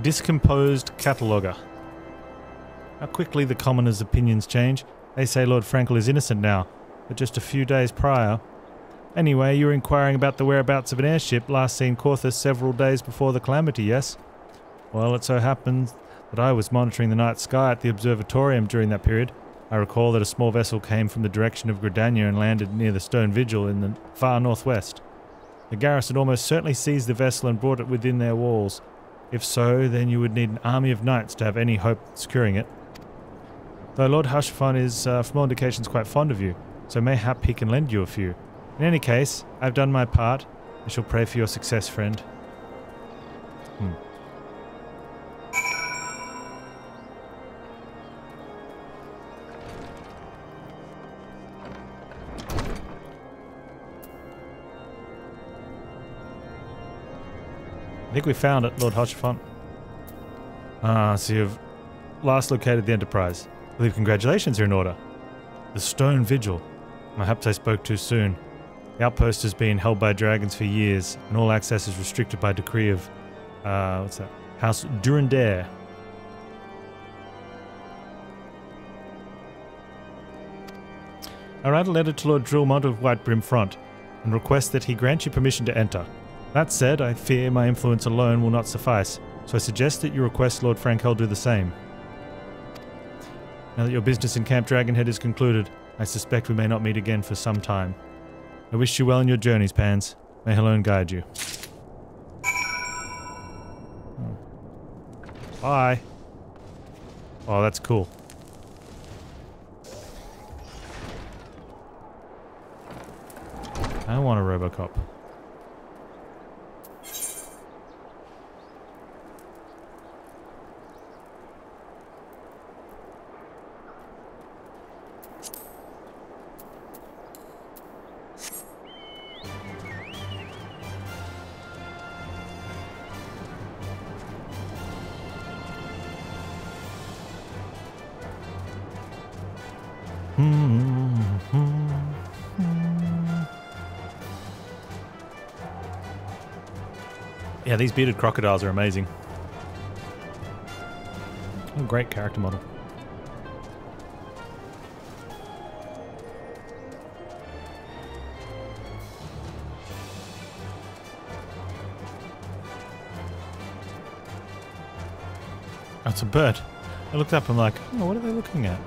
Discomposed cataloguer. How quickly the commoners' opinions change. They say Lord Frankel is innocent now, but just a few days prior. Anyway, you were inquiring about the whereabouts of an airship last seen Corthus several days before the calamity, yes? Well, it so happens that I was monitoring the night sky at the observatorium during that period. I recall that a small vessel came from the direction of Gridania and landed near the Stone Vigil in the far northwest. The garrison almost certainly seized the vessel and brought it within their walls. If so, then you would need an army of knights to have any hope of securing it. Though Lord Hushfon is, from all indications, quite fond of you, so mayhap he can lend you a few. In any case, I've done my part. I shall pray for your success, friend. I think we found it, Lord Hushfon. So you've last located the Enterprise. I believe congratulations are in order. The Stone Vigil. Perhaps I spoke too soon. The outpost has been held by dragons for years, and all access is restricted by decree of, what's that? House Durandare. I write a letter to Lord Drillmont of White Brim Front, and request that he grant you permission to enter. That said, I fear my influence alone will not suffice, so I suggest that you request Lord Frankel do the same. Now that your business in Camp Dragonhead is concluded, I suspect we may not meet again for some time. I wish you well in your journeys, Panz. May Helene guide you. Bye. Oh, that's cool. I want a Robocop. Yeah, these bearded crocodiles are amazing. Oh, great character model. That's a bird. I looked up and I'm like, oh, what are they looking at?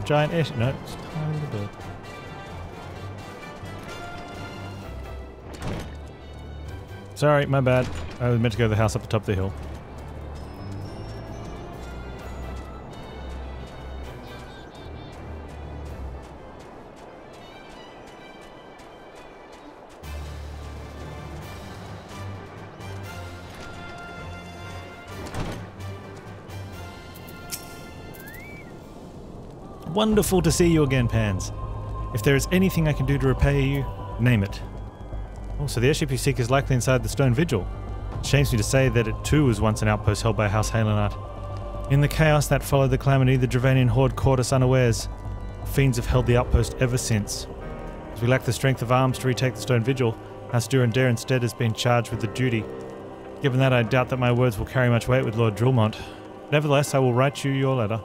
A giant air... No, it's a tiny little bird. Sorry, my bad. I was meant to go to the house up the top of the hill. Wonderful to see you again, Panz. If there is anything I can do to repay you, name it. Oh, so the airship you seek is likely inside the Stone Vigil. It shames me to say that it too was once an outpost held by House Halenart. In the chaos that followed the calamity, the Dravanian horde caught us unawares. Fiends have held the outpost ever since. As we lack the strength of arms to retake the Stone Vigil, House Durandare instead has been charged with the duty. Given that, I doubt that my words will carry much weight with Lord Drillmont. Nevertheless, I will write you your letter.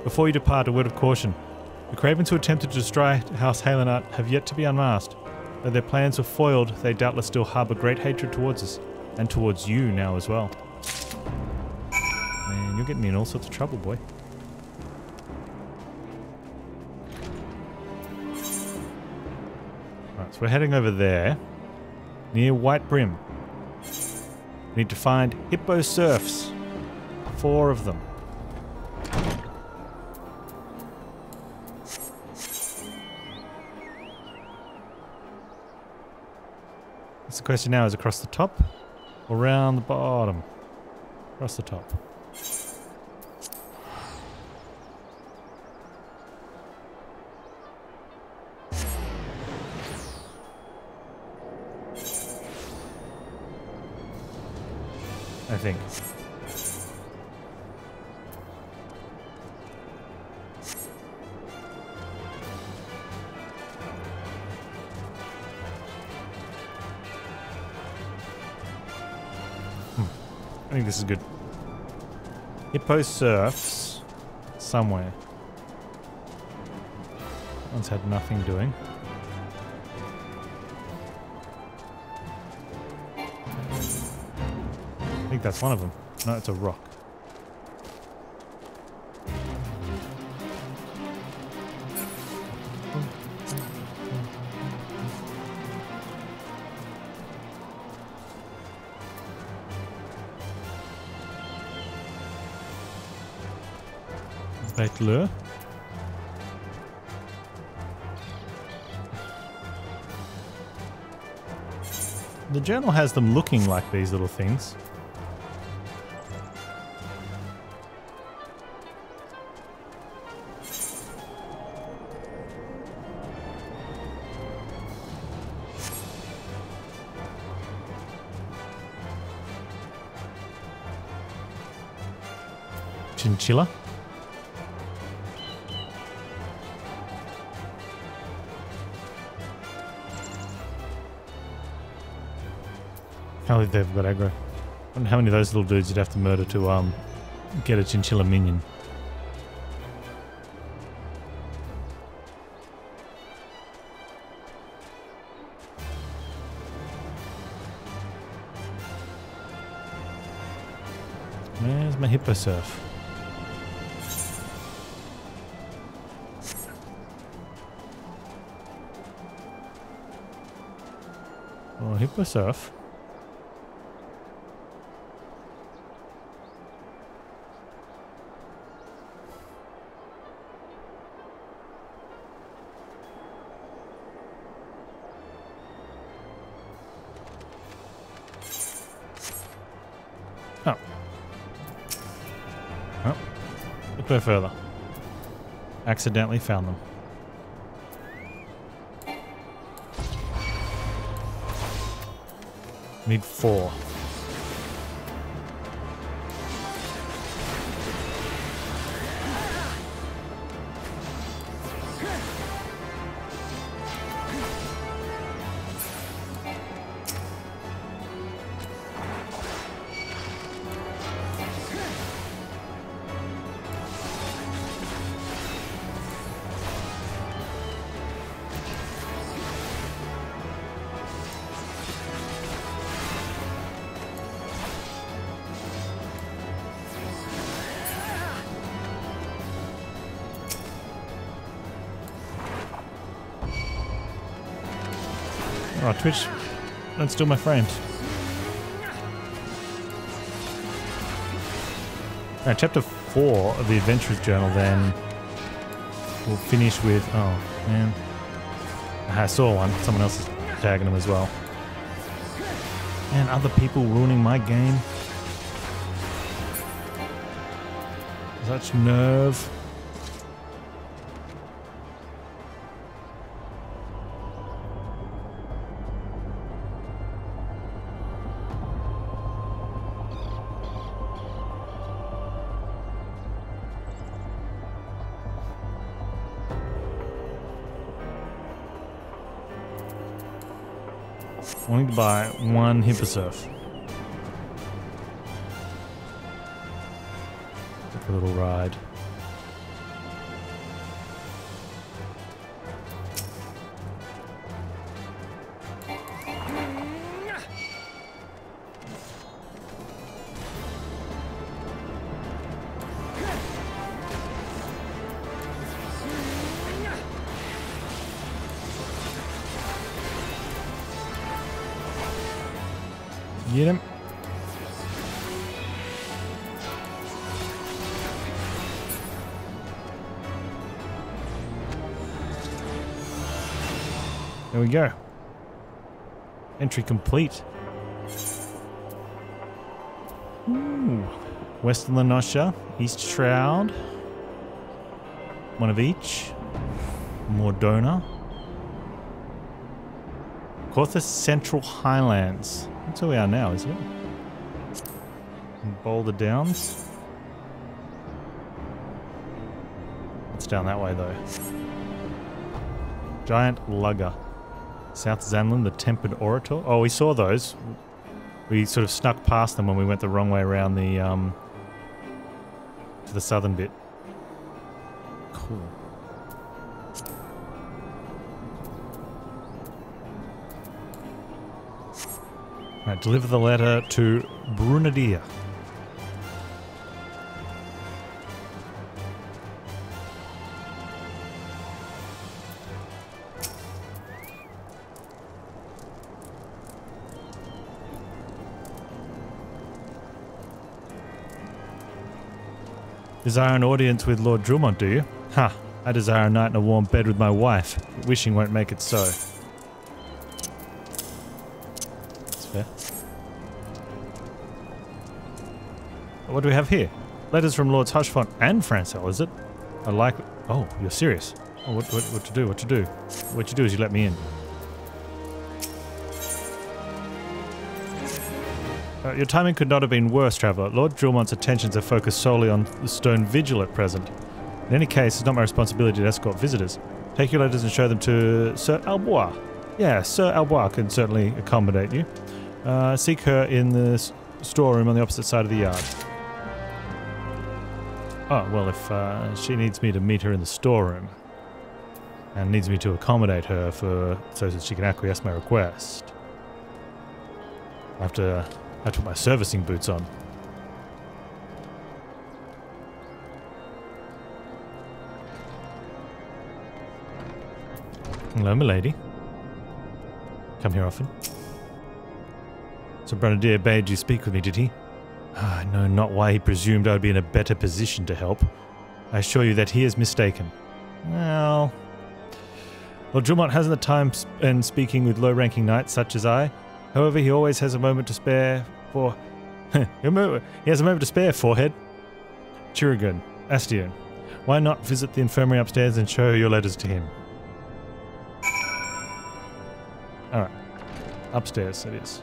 Before you depart, a word of caution. The cravens who attempted to destroy House Halenart have yet to be unmasked. Though their plans were foiled, they doubtless still harbour great hatred towards us, and towards you now as well. Man, you're getting me in all sorts of trouble, boy. Right, so we're heading over there, near White Brim. We need to find Hippo Serfs. 4 of them. The question now is across the top or around the bottom? Across the top. I think. I think this is good. Hippo surfs somewhere. One's had nothing doing. I think that's one of them. No, it's a rock. Lure. The journal has them looking like these little things. Chinchilla. Can't believe they've got aggro. I wonder how many of those little dudes you'd have to murder to get a chinchilla minion. Where's my hippo surf? Oh, hippo surf. Oh. Oh. Look no further. Accidentally found them. Need 4. Oh, Twitch, don't steal my frames. Alright, chapter 4 of the Adventurer's Journal, then we'll finish with... Oh, man. I saw one. Someone else is tagging them as well. And other people ruining my game. Such nerve. Wanting to buy 1 hippo surf. Take a little ride. Get him. There we go. Entry complete. Ooh. Western Lenosha, East Shroud. One of each. Mordona. Corthus Central Highlands. That's where we are now, isn't it? And Boulder Downs. It's down that way though. Giant Lugger. South Zanland, the Tempered Orator. Oh, we saw those. We sort of snuck past them when we went the wrong way around the, to the southern bit. Cool. Alright, deliver the letter to Brunadia. Desire an audience with Lord Drumont, do you? Ha! I desire a night in a warm bed with my wife, but wishing won't make it so. That's fair. What do we have here? Letters from Lords Hushfont and Francel, is it? I like... Oh, you're serious. Oh, what to do? What to do? What you do is you let me in. Your timing could not have been worse, Traveller. Lord Drumont's attentions are focused solely on the Stone Vigil at present. In any case, it's not my responsibility to escort visitors. Take your letters and show them to Sir Albois. Yeah, Sir Albois can certainly accommodate you. Seek her in the storeroom on the opposite side of the yard. Oh, well, if she needs me to meet her in the storeroom and needs me to accommodate her so that she can acquiesce my request, I have to put my servicing boots on. Hello, milady. Come here often. Sir Brunadier bade you speak with me, did he? I know not why he presumed I would be in a better position to help. I assure you that he is mistaken. Well... Lord Drumont hasn't the time spent speaking with low-ranking knights such as I. However, he always has a moment to spare for... he has a moment to spare, forehead. Chirigan, Astion, why not visit the infirmary upstairs and show your letters to him? Alright. Upstairs it is.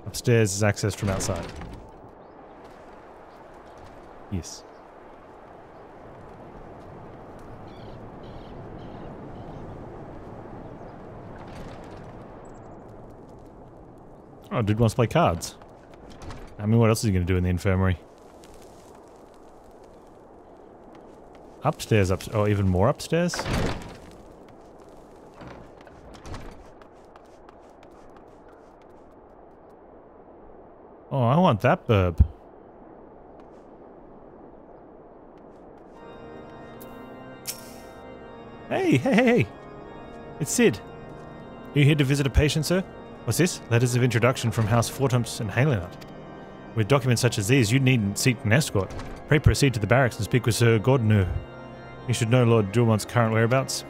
Upstairs is accessed from outside. Yes. Oh, dude wants to play cards. I mean, what else is he going to do in the infirmary? Upstairs, oh, even more upstairs? Oh, I want that burb. Hey! It's Sid. Are you here to visit a patient, sir? What's this? Letters of introduction from House Fortumps and Halenut. With documents such as these, you needn't seek an escort. Pray proceed to the barracks and speak with Sir Gordonu. You should know Lord Drumont's current whereabouts.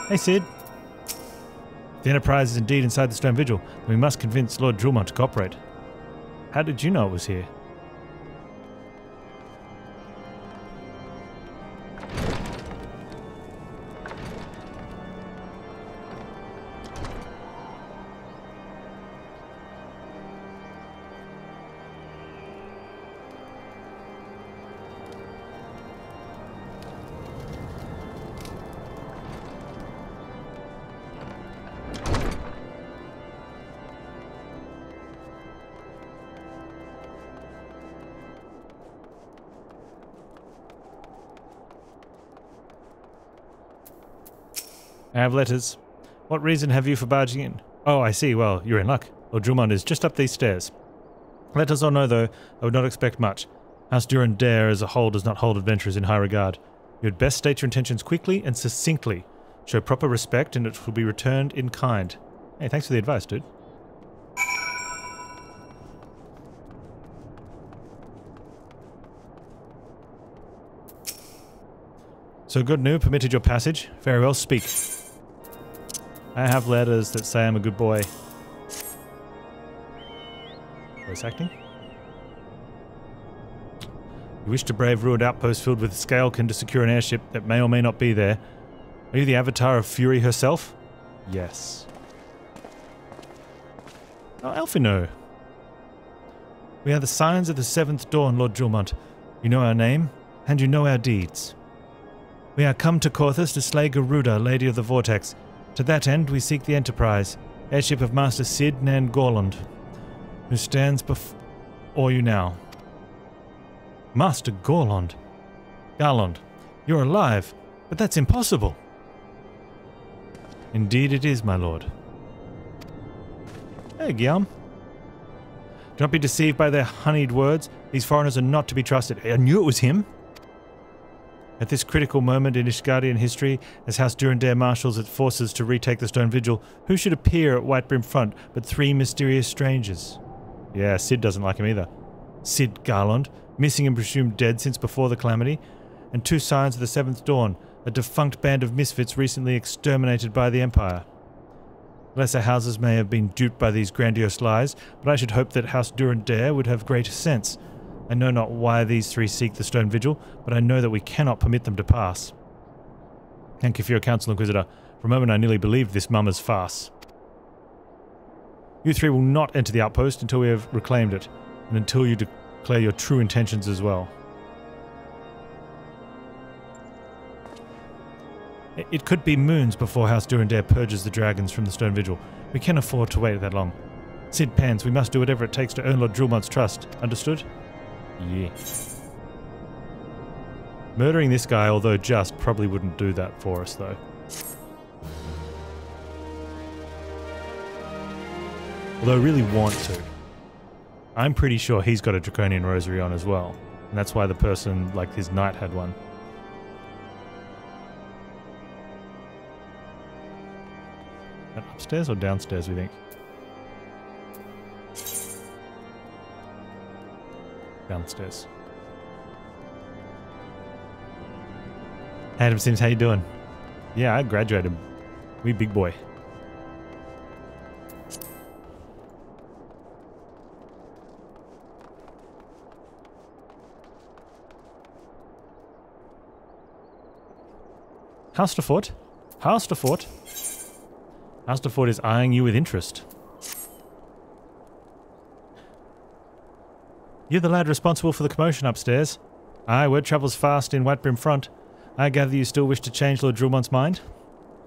Hey, Sid. The Enterprise is indeed inside the Stone Vigil. We must convince Lord Drumont to cooperate. How did you know it was here? I have letters. What reason have you for barging in? Oh, I see. Well, you're in luck. Lord Drumont is just up these stairs. Letters or no, though, I would not expect much. House Durand-Dare as a whole does not hold adventurers in high regard. You had best state your intentions quickly and succinctly. Show proper respect and it will be returned in kind. Hey, thanks for the advice, dude. So Gordonu permitted your passage. Very well, speak. I have letters that say I'm a good boy. Voice acting? You wish to brave ruined outposts filled with Scalekin to secure an airship that may or may not be there. Are you the avatar of Fury herself? Yes. Oh, Elfino. We are the Signs of the Seventh Dawn, Lord Drumont. You know our name, and you know our deeds. We are come to Korthus to slay Garuda, Lady of the Vortex. To that end, we seek the Enterprise, airship of Master Sid Nan Gorland, who stands before you now. Master Gorland? Garland, you're alive, but that's impossible. Indeed it is, my lord. Hey, Guillaume. Do not be deceived by their honeyed words. These foreigners are not to be trusted. I knew it was him. At this critical moment in Ishgardian history, as House Durandare marshals its forces to retake the Stone Vigil, who should appear at Whitebrim Front but 3 mysterious strangers? Yeah, Sid doesn't like him either. Sid Garland, missing and presumed dead since before the Calamity, and 2 Signs of the Seventh Dawn, a defunct band of misfits recently exterminated by the Empire. Lesser houses may have been duped by these grandiose lies, but I should hope that House Durandare would have greater sense. I know not why these 3 seek the Stone Vigil, but I know that we cannot permit them to pass. Thank you for your counsel, Inquisitor. For a moment I nearly believed this mummer's farce. You 3 will not enter the outpost until we have reclaimed it, and until you declare your true intentions as well. It could be moons before House Durandare purges the dragons from the Stone Vigil. We can't afford to wait that long. Sid Panz, we must do whatever it takes to earn Lord Drulmont's trust. Understood? Yeah. Murdering this guy, although just, probably wouldn't do that for us, though. Although I really want to. I'm pretty sure he's got a Draconian Rosary on as well. And that's why the person, like his knight, had one. Upstairs or downstairs, we think? Downstairs. Adam Sims, how you doing? Yeah, I graduated. We big boy. Halsterfort? Halsterfort? Halsterfort is eyeing you with interest. You're the lad responsible for the commotion upstairs. Aye, word travels fast in Whitebrim Front. I gather you still wish to change Lord Drulmont's mind?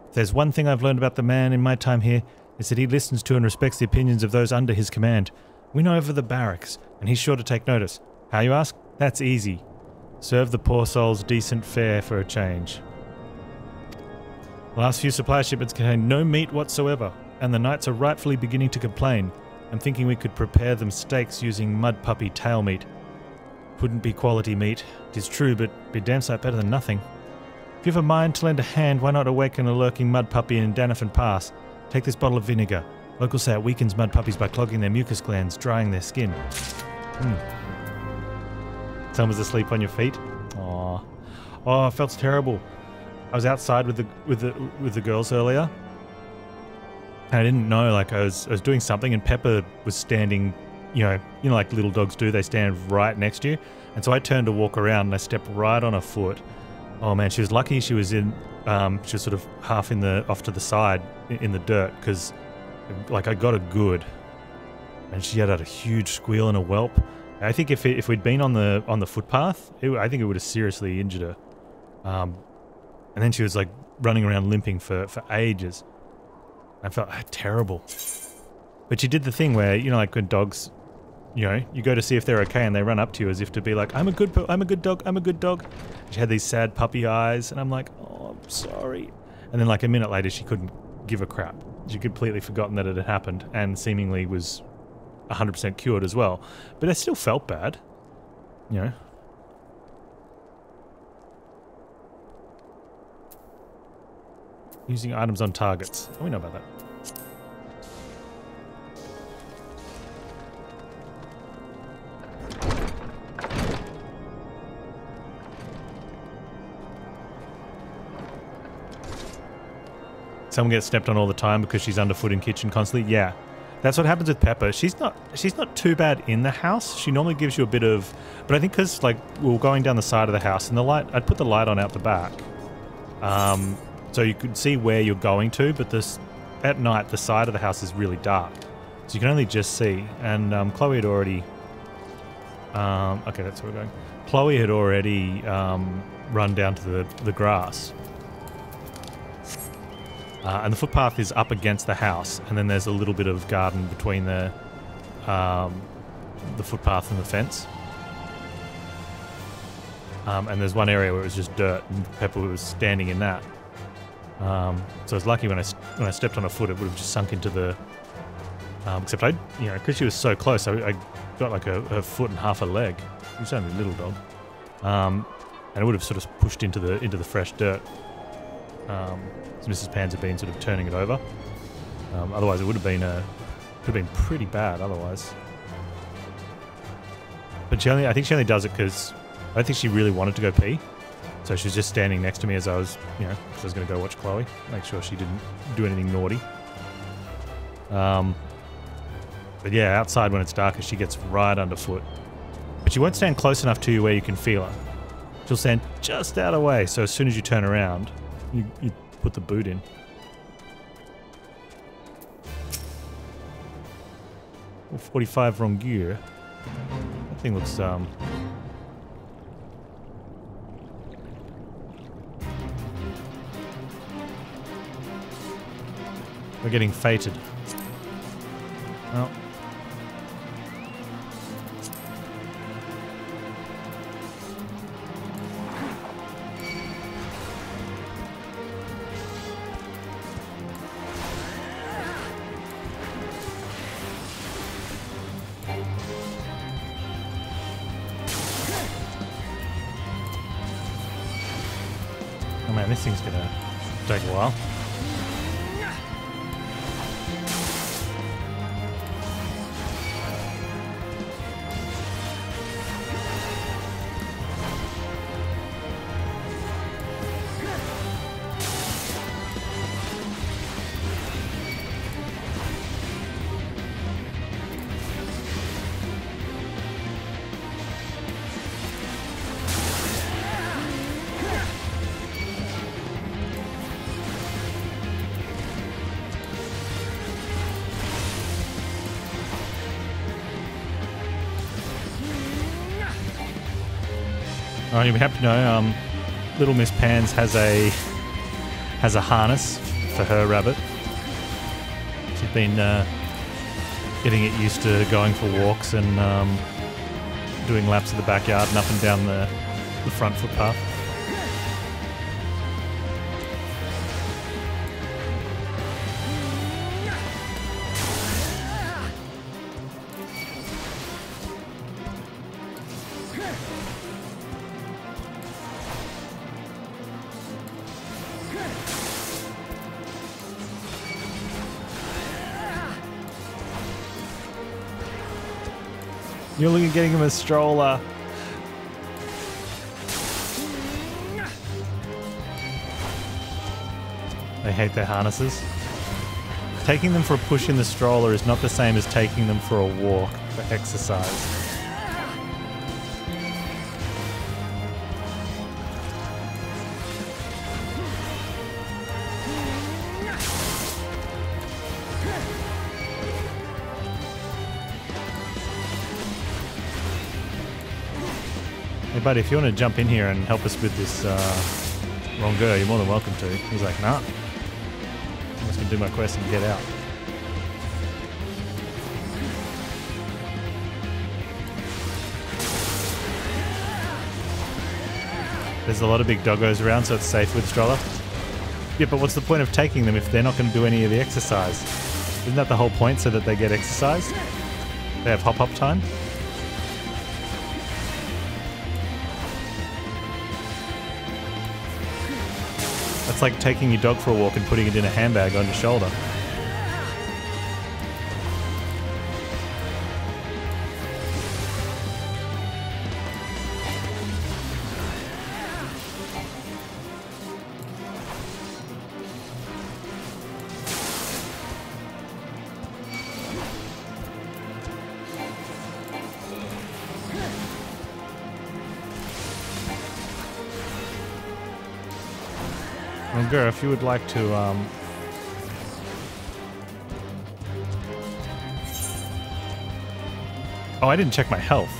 If there's one thing I've learned about the man in my time here, is that he listens to and respects the opinions of those under his command. We know over the barracks, and he's sure to take notice. How, you ask? That's easy. Serve the poor souls decent fare for a change. The last few supply shipments contain no meat whatsoever, and the knights are rightfully beginning to complain. I'm thinking we could prepare them steaks using mud puppy tail meat. Wouldn't be quality meat, it is true, but be damn sight better than nothing. If you have a mind to lend a hand, why not awaken a lurking mud puppy in Danafan Pass? Take this bottle of vinegar. Locals say it weakens mud puppies by clogging their mucus glands, drying their skin. Someone was asleep on your feet? Aww. Oh, it felt terrible. I was outside with the girls earlier. And I didn't know, like I was doing something and Pepper was standing, you know like little dogs do, they stand right next to you. And so I turned to walk around and I stepped right on her foot. Oh man, she was lucky she was in, she was sort of half off to the side in the dirt, because like I got her good. And she had a huge squeal and a whelp. I think if we'd been on the footpath, I think it would have seriously injured her. And then she was like running around limping for ages. I felt terrible. But she did the thing where, like when dogs, you go to see if they're okay and they run up to you as if to be like, I'm a good dog, I'm a good dog. She had these sad puppy eyes and I'm like, oh, I'm sorry. And then like a minute later she couldn't give a crap. She'd completely forgotten that it had happened and seemingly was 100% cured as well. But I still felt bad, Using items on targets. Oh, we know about that. Someone gets stepped on all the time because she's underfoot in kitchen constantly. Yeah, that's what happens with Pepper. She's not too bad in the house. She normally gives you a bit of, but I think because like we were going down the side of the house and the light, I'd put the light on out the back. So you could see where you're going to, but at night the side of the house is really dark, so you can only just see. And Chloe had already, okay, that's where we're going. Chloe had already run down to the grass. And the footpath is up against the house, and then there's a little bit of garden between the footpath and the fence. And there's one area where it was just dirt, and Pepper was standing in that. So I was lucky when I stepped on a foot, it would have just sunk into the. Except because she was so close, I got like a foot and half a leg. She was only a little dog, and it would have sort of pushed into the fresh dirt. So Mrs. Panz had been sort of turning it over. Otherwise, it would have been pretty bad. Otherwise, but I think she only does it because I don't think she really wanted to go pee. So she was just standing next to me as I was, because I was going to go watch Chloe, make sure she didn't do anything naughty. But yeah, outside when it's darkest, she gets right underfoot. But she won't stand close enough to you where you can feel her. She'll stand just out of the way, so as soon as you turn around, you put the boot in. Oh, 45 wrong gear. That thing looks, we're getting fated. Oh. Oh man, this thing's gonna take a while. Oh, you'll be happy to know, little Miss Panz has a harness for her rabbit. She's been getting it used to going for walks and doing laps of the backyard and up and down the front footpath. You're looking at getting him a stroller. They hate their harnesses. Taking them for a push in the stroller is not the same as taking them for a walk for exercise. Hey buddy, if you want to jump in here and help us with this wrong girl, you're more than welcome to. He's like, nah. I'm just going to do my quest and get out. There's a lot of big doggos around, so it's safe with stroller. Yeah, but what's the point of taking them if they're not going to do any of the exercise? Isn't that the whole point, so that they get exercise? They have hop-hop time? It's like taking your dog for a walk and putting it in a handbag on your shoulder. Well, girl, if you would like to, Oh, I didn't check my health.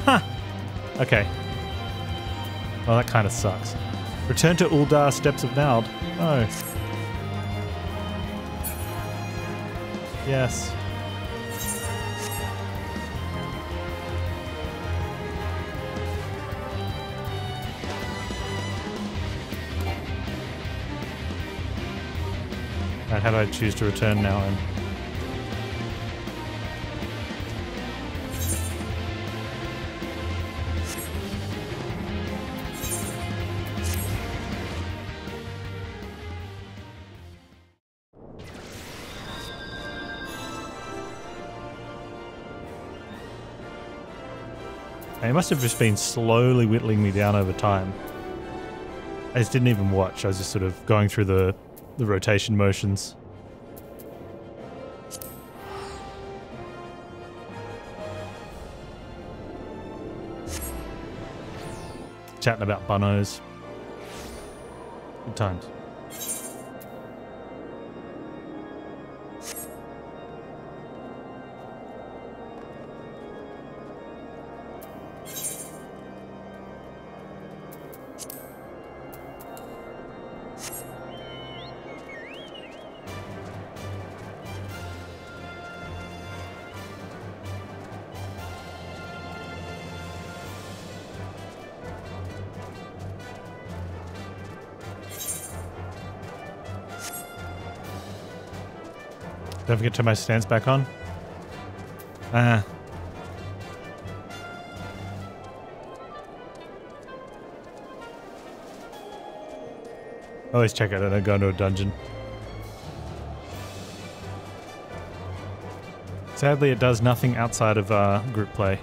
Huh. Okay. Oh, that kind of sucks. Return to Uldar Steps of Nald. No. Yes. Right, how do I choose to return now? And it must have just been slowly whittling me down over time. I just didn't even watch. I was just sort of going through the rotation motions. Chatting about bunnos. Good times. Don't forget to turn my stance back on. Ah. Always check it and I go into a dungeon. Sadly, it does nothing outside of group play.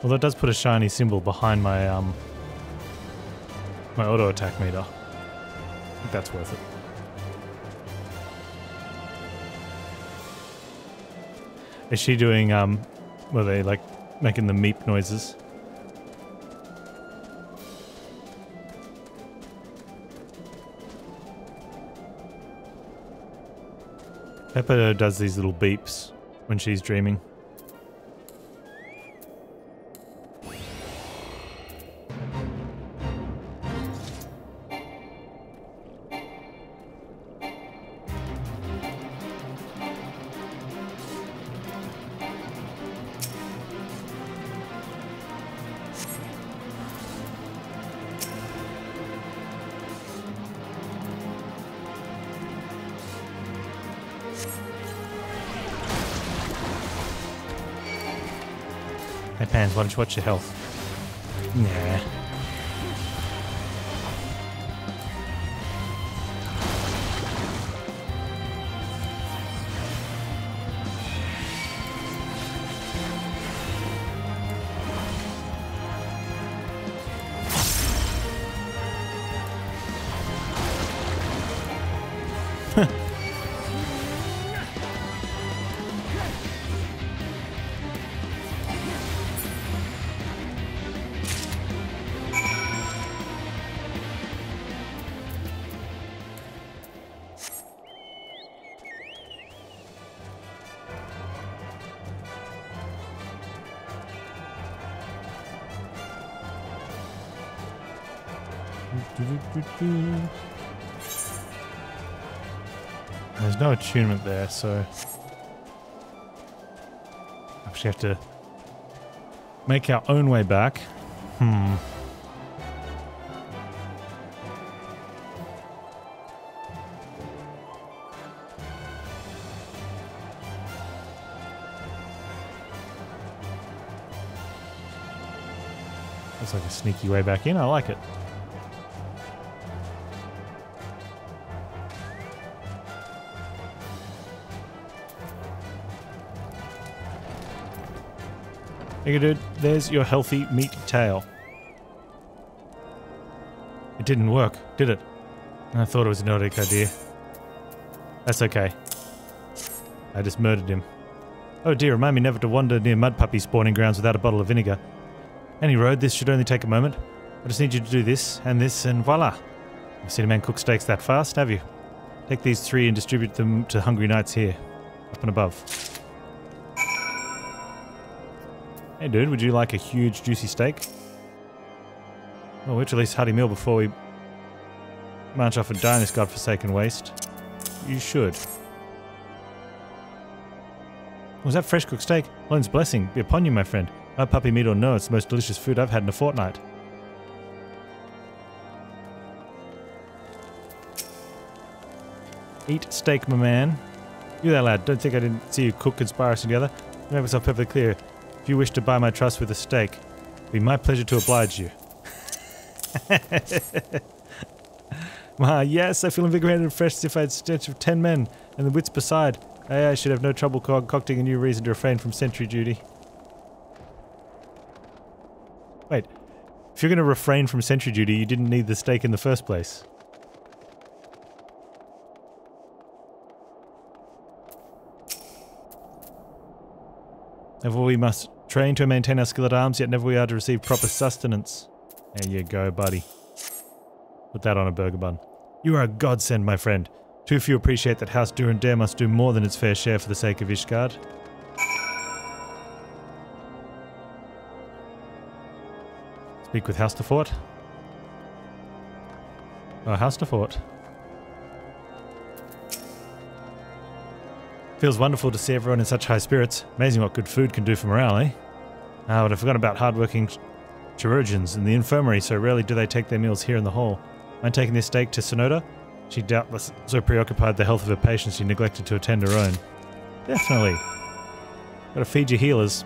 Although it does put a shiny symbol behind my my auto attack meter. I think that's worth it. Is she doing were they like making the meep noises? Pepper does these little beeps when she's dreaming. Hey Panz, why don't you watch your health? Nah. There's no attunement there, so actually have to make our own way back. Looks like a sneaky way back in. I like it. Hey dude, there's your healthy meat tail. It didn't work, did it? I thought it was an idiotic idea. That's okay. I just murdered him. Oh dear, remind me never to wander near mud puppy spawning grounds without a bottle of vinegar. Any road, this should only take a moment. I just need you to do this, and voila. You've seen a man cook steaks that fast, have you? Take these 3 and distribute them to hungry knights here, up and above. Hey dude, would you like a huge juicy steak? Well, we'll at least hearty meal before we march off and die in this godforsaken waste. You should. Was that fresh cooked steak? Lone's blessing be upon you, my friend. Mud puppy meat or no, it's the most delicious food I've had in a fortnight. Eat steak, my man. You there, lad. Don't think I didn't see you cook conspiracy together. I make myself perfectly clear. If you wish to buy my trust with a steak, it'd be my pleasure to oblige you. Yes, I feel invigorated and fresh as if I had stench of 10 men and the wits beside. I should have no trouble concocting a new reason to refrain from sentry duty. Wait, if you're going to refrain from sentry duty, you didn't need the steak in the first place. Never we must train to maintain our skill at arms, yet never we are to receive proper sustenance. There you go, buddy. Put that on a burger bun. You are a godsend, my friend. Too few appreciate that House Durandare must do more than its fair share for the sake of Ishgard. Speak with House de Fort. Oh, House de Fort. Feels wonderful to see everyone in such high spirits. Amazing what good food can do for morale, eh? Ah, but I forgot about hard-working chirurgeons in the infirmary, so rarely do they take their meals here in the hall. Mind taking this steak to Sonoda? She doubtless so preoccupied with the health of her patients she neglected to attend her own. Definitely. Gotta feed your healers.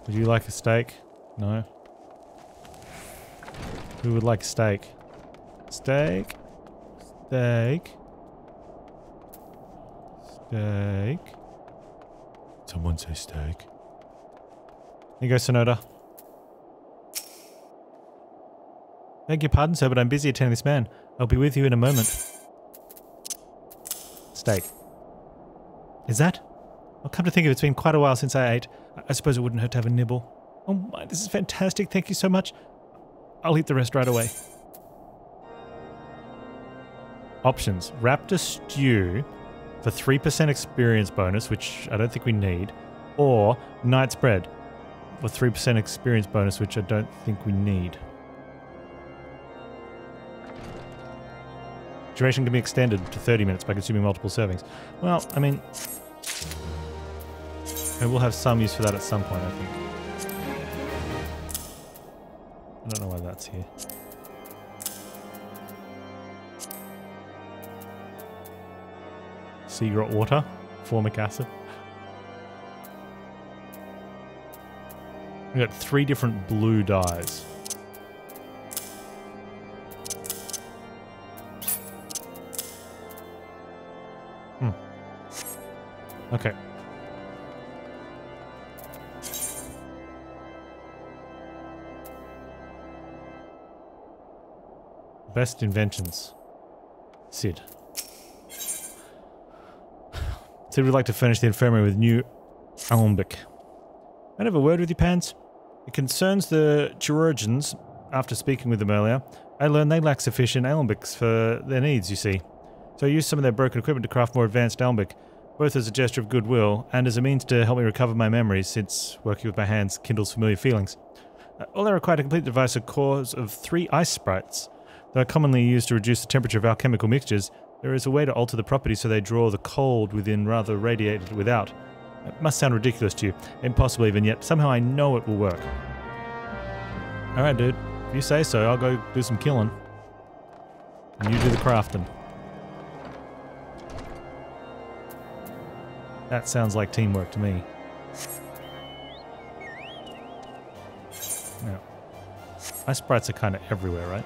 Would you like a steak? No. Who would like a steak? Steak? Steak? Steak? Someone say steak. Here you go, Sonoda. Beg your pardon, sir, but I'm busy attending this man. I'll be with you in a moment. Steak. Is that? I'll come to think of it, it's been quite a while since I ate. I suppose it wouldn't hurt to have a nibble. Oh my, this is fantastic. Thank you so much. I'll eat the rest right away. Options. Raptor stew for 3% experience bonus, which I don't think we need. Or Knight's bread for 3% experience bonus, which I don't think we need. Duration can be extended to 30 minutes by consuming multiple servings. Well, I mean... we'll have some use for that at some point, I think. I don't know why that's here. Seagrot water, formic acid. We've got 3 different blue dyes. Okay. Best inventions. Sid. Sid would like to furnish the infirmary with new alembic. I have a word with you, Panz. It concerns the chirurgeons. After speaking with them earlier, I learned they lack sufficient alembics for their needs, you see. So I used some of their broken equipment to craft more advanced alembic, both as a gesture of goodwill and as a means to help me recover my memories, since working with my hands kindles familiar feelings. All I require to complete the device are cores of 3 ice sprites. Though commonly used to reduce the temperature of alchemical mixtures, there is a way to alter the properties so they draw the cold within rather radiate it without. It must sound ridiculous to you, impossible even, yet somehow I know it will work. Alright dude, if you say so, I'll go do some killing. And you do the crafting. That sounds like teamwork to me. Yeah. Ice sprites are kind of everywhere, right?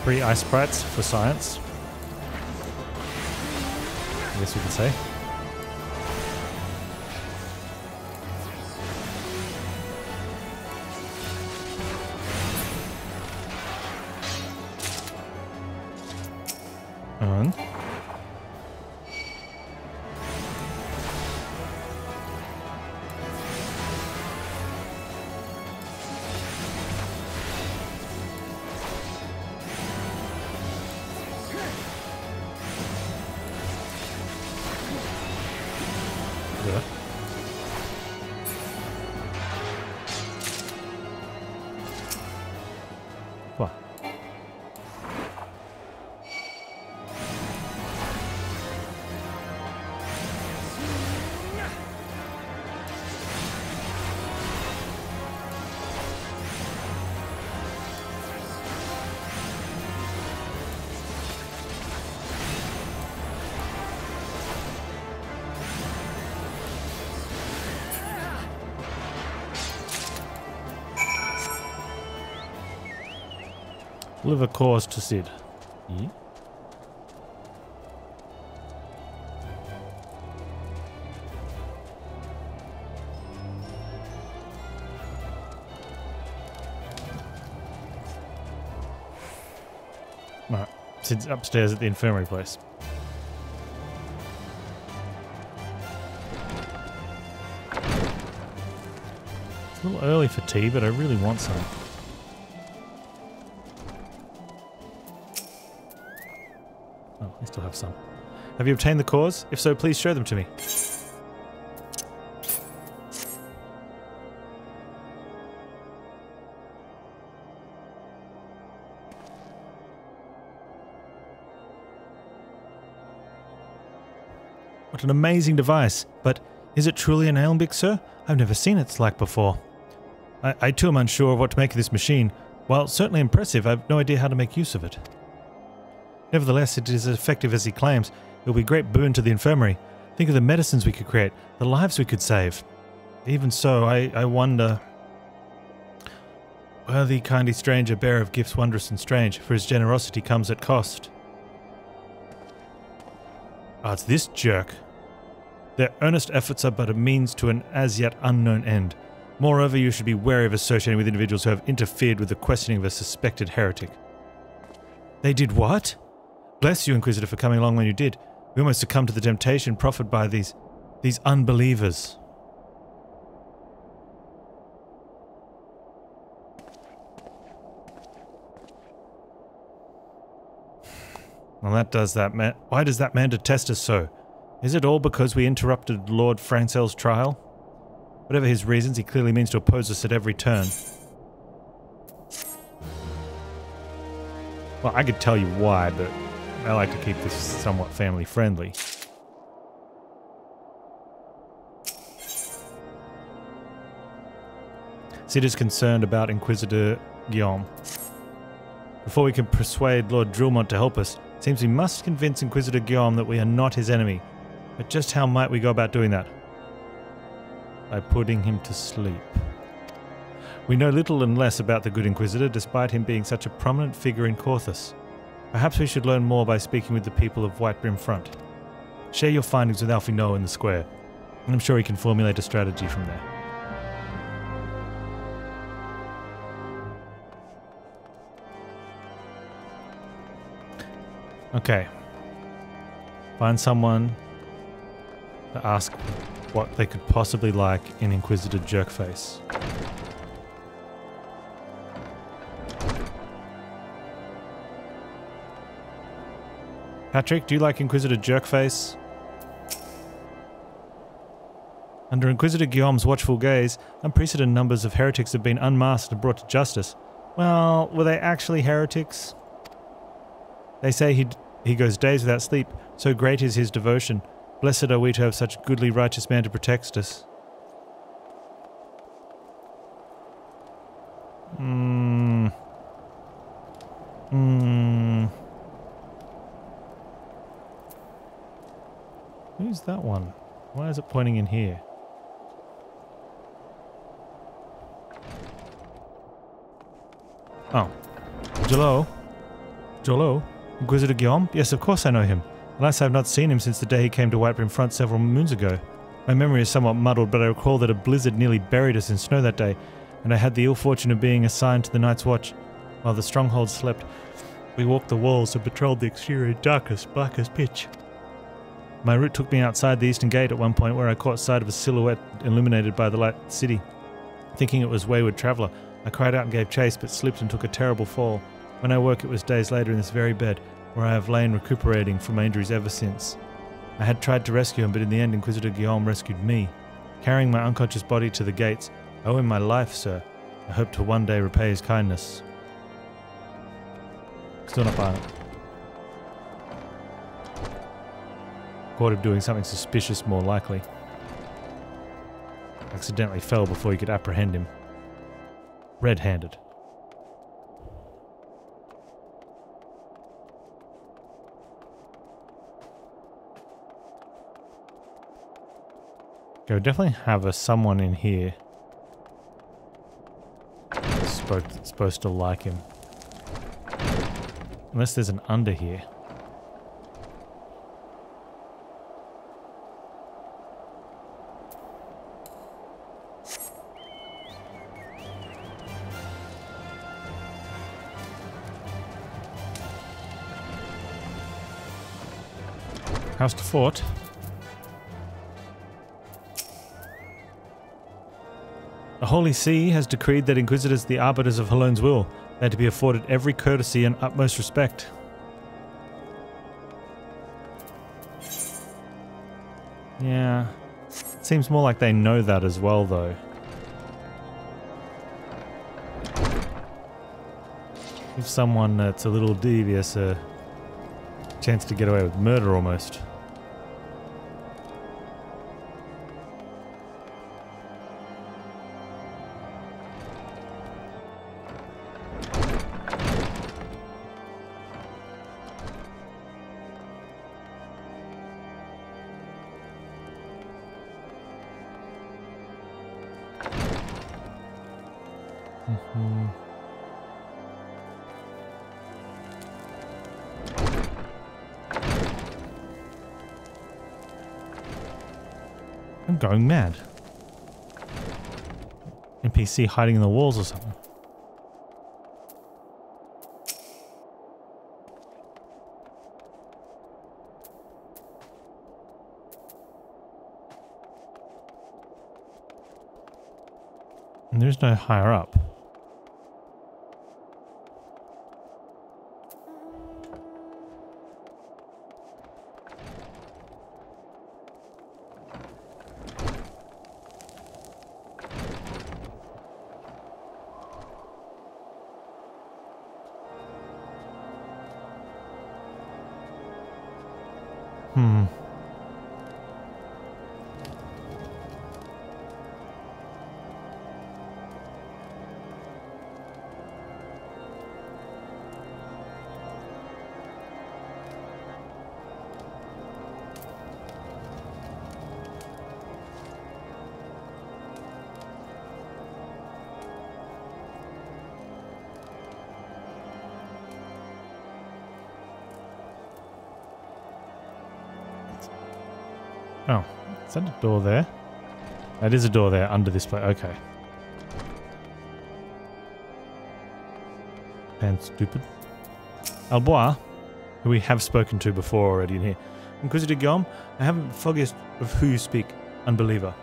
Three ice sprites for science, I guess we could say. And what? Liver cause to Sid. Yeah. Alright, Sid's upstairs at the infirmary place. It's a little early for tea, but I really want some. Oh, I still have some. Have you obtained the cores? If so, please show them to me. What an amazing device. But is it truly an alembic, sir? I've never seen its like before. I too am unsure of what to make of this machine. While certainly impressive, I have no idea how to make use of it. Nevertheless, it is as effective as he claims. It will be a great boon to the infirmary. Think of the medicines we could create, the lives we could save. Even so, I wonder... Worthy, kindly stranger, bearer of gifts wondrous and strange, for his generosity comes at cost. Ah, it's this jerk. Their earnest efforts are but a means to an as yet unknown end. Moreover, you should be wary of associating with individuals who have interfered with the questioning of a suspected heretic. They did what? Bless you, Inquisitor, for coming along when you did. We almost succumbed to the temptation proffered by these unbelievers. Well, that does that, man. Why does that man detest us so? Is it all because we interrupted Lord Francel's trial? Whatever his reasons, he clearly means to oppose us at every turn. Well, I could tell you why, but I like to keep this somewhat family-friendly. Sid is concerned about Inquisitor Guillaume. Before we can persuade Lord Drillmont to help us, it seems we must convince Inquisitor Guillaume that we are not his enemy. But just how might we go about doing that? By putting him to sleep. We know little and less about the good Inquisitor, despite him being such a prominent figure in Corthus. Perhaps we should learn more by speaking with the people of Whitebrim Front. Share your findings with Alfie Noah in the square, and I'm sure he can formulate a strategy from there. Okay. Find someone to ask what they could possibly like in Inquisitor Jerkface. Patrick, do you like Inquisitor Jerkface? Under Inquisitor Guillaume's watchful gaze, unprecedented numbers of heretics have been unmasked and brought to justice. Well, were they actually heretics? They say he goes days without sleep, so great is his devotion. Blessed are we to have such a goodly righteous man to protect us. Who's that one? Why is it pointing in here? Oh. Jolo? Inquisitor Guillaume? Yes, of course I know him. Alas, I have not seen him since the day he came to Whitebrim Front several moons ago. My memory is somewhat muddled, but I recall that a blizzard nearly buried us in snow that day, and I had the ill fortune of being assigned to the night's watch. While the stronghold slept, we walked the walls and patrolled the exterior darkest, blackest pitch. My route took me outside the eastern gate at one point, where I caught sight of a silhouette illuminated by the light of the city. Thinking it was Wayward Traveller, I cried out and gave chase, but slipped and took a terrible fall. When I woke, it was days later in this very bed, where I have lain recuperating from my injuries ever since. I had tried to rescue him, but in the end Inquisitor Guillaume rescued me. Carrying my unconscious body to the gates, I owe him my life, sir. I hope to one day repay his kindness. Still not violent. Caught him doing something suspicious, more likely. Accidentally fell before you could apprehend him. Red-handed. Okay, we definitely have someone in here. Supposed to like him. Unless there's an under here. House to fort. The Holy See has decreed that Inquisitors, the arbiters of Halone's will, they are to be afforded every courtesy and utmost respect. Yeah. It seems more like they know that as well, though. Give someone that's a little devious a chance to get away with murder, almost. I'm going mad. NPC hiding in the walls or something. And there's no higher up. Oh, is that a door there? That is a door there under this place. Okay. Panz stupid. Albois, who we have spoken to before already in here. Inquisitor Guillaume, I haven't the foggiest of who you speak, unbeliever.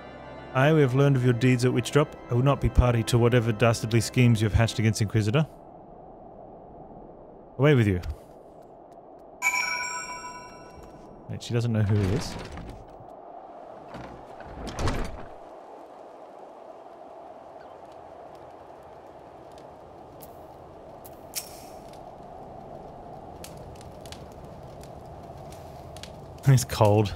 Aye, we have learned of your deeds at Witchdrop. I will not be party to whatever dastardly schemes you have hatched against Inquisitor. Away with you. Wait, she doesn't know who he is. He's cold.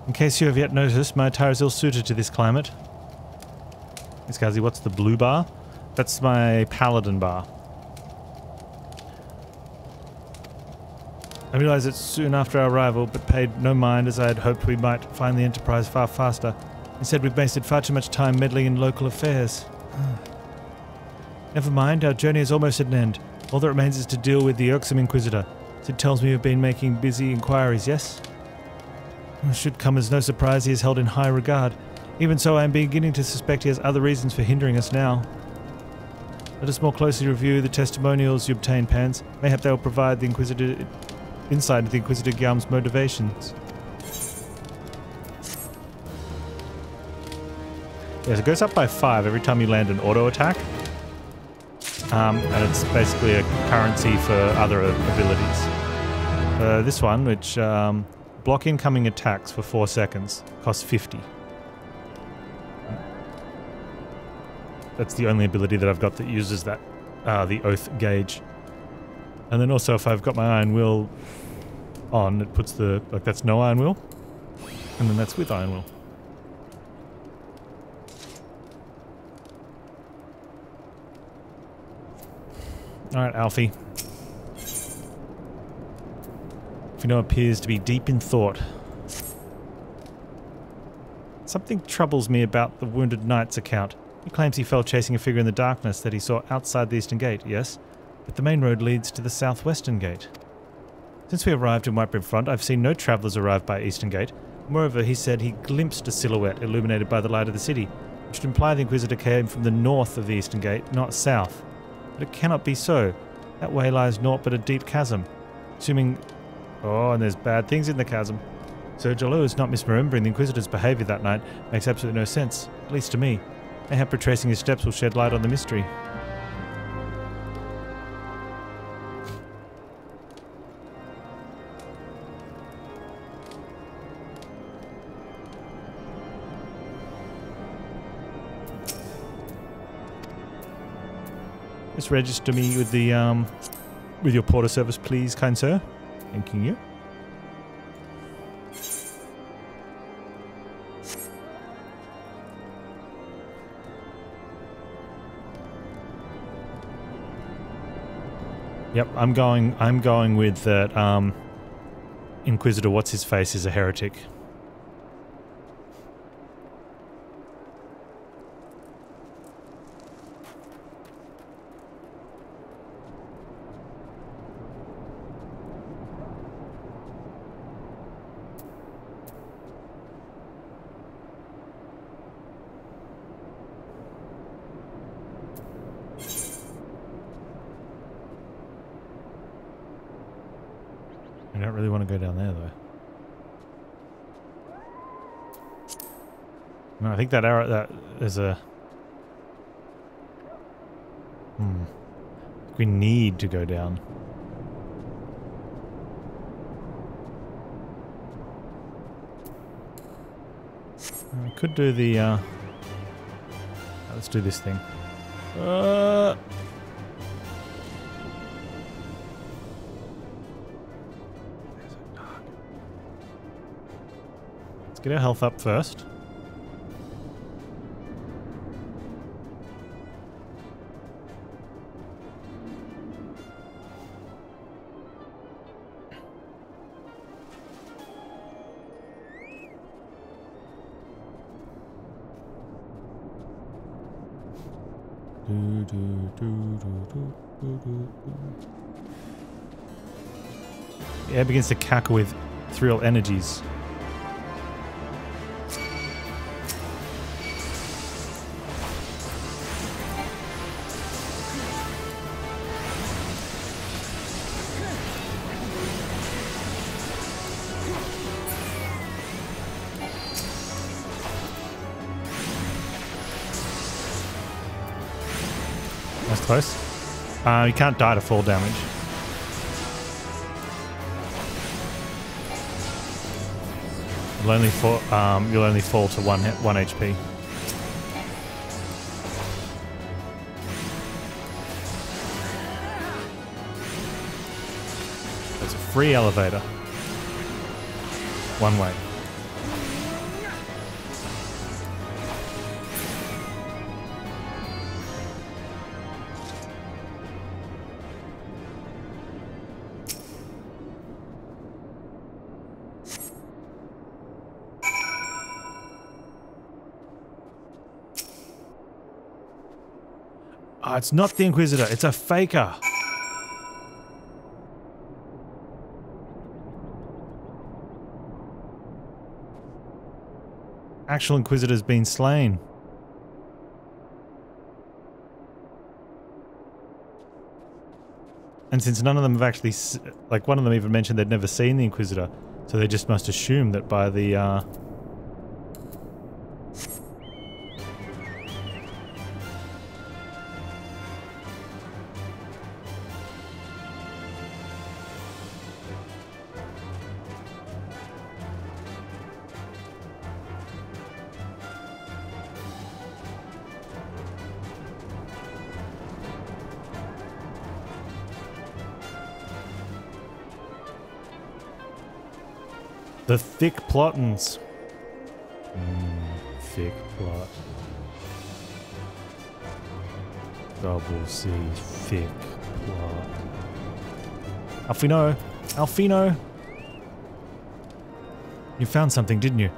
In case you have yet noticed, my attire is ill-suited to this climate. Iskazi, what's the blue bar? That's my paladin bar. I realized it soon after our arrival, but paid no mind as I had hoped we might find the Enterprise far faster. Instead, we've wasted far too much time meddling in local affairs. Never mind, our journey is almost at an end. All that remains is to deal with the irksome Inquisitor. Sid tells me you've been making busy inquiries, yes? It should come as no surprise he is held in high regard. Even so, I am beginning to suspect he has other reasons for hindering us now. Let us more closely review the testimonials you obtained, Panz. Mayhap they will provide the Inquisitor insight into the Inquisitor Gyam's motivations. Yes, it goes up by 5 every time you land an auto attack. And it's basically a currency for other abilities. This one, which block incoming attacks for 4 seconds, costs 50. That's the only ability that I've got that uses that, the Oath gauge. And then also if I've got my Iron Will on, it puts the, like that's no Iron Will. And then that's with Iron Will. Alright, Alfie. Fino appears to be deep in thought. Something troubles me about the Wounded Knight's account. He claims he fell chasing a figure in the darkness that he saw outside the Eastern Gate, yes? But the main road leads to the Southwestern Gate. Since we arrived in Whitebread Front, I've seen no travellers arrive by Eastern Gate. Moreover, he said he glimpsed a silhouette illuminated by the light of the city, which would imply the Inquisitor came from the north of the Eastern Gate, not south. But it cannot be so. That way lies naught but a deep chasm. Assuming... Oh, and there's bad things in the chasm. So Jalo is not misremembering the Inquisitor's behaviour that night. Makes absolutely no sense. At least to me. Mayhap retracing his steps will shed light on the mystery. Just register me with the with your porter service, please, kind sir. Thanking you. Yep, I'm going with that Inquisitor what's his face is a heretic. I don't really want to go down there, though. No, I think that arrow, that is a... We need to go down. I could do the, let's do this thing. Get our health up first. The air begins to cackle with thrill energies. That's close. You can't die to fall damage. You'll only fall to 1 HP. There's a free elevator. One way. Oh, it's not the Inquisitor, it's a faker. Actual Inquisitor's been slain. And since none of them have actually, like one of them even mentioned they'd never seen the Inquisitor, so they just must assume that by the, the thick plottins. Thick plot. Double C, thick plot. Alfino! Alfino! You found something, didn't you?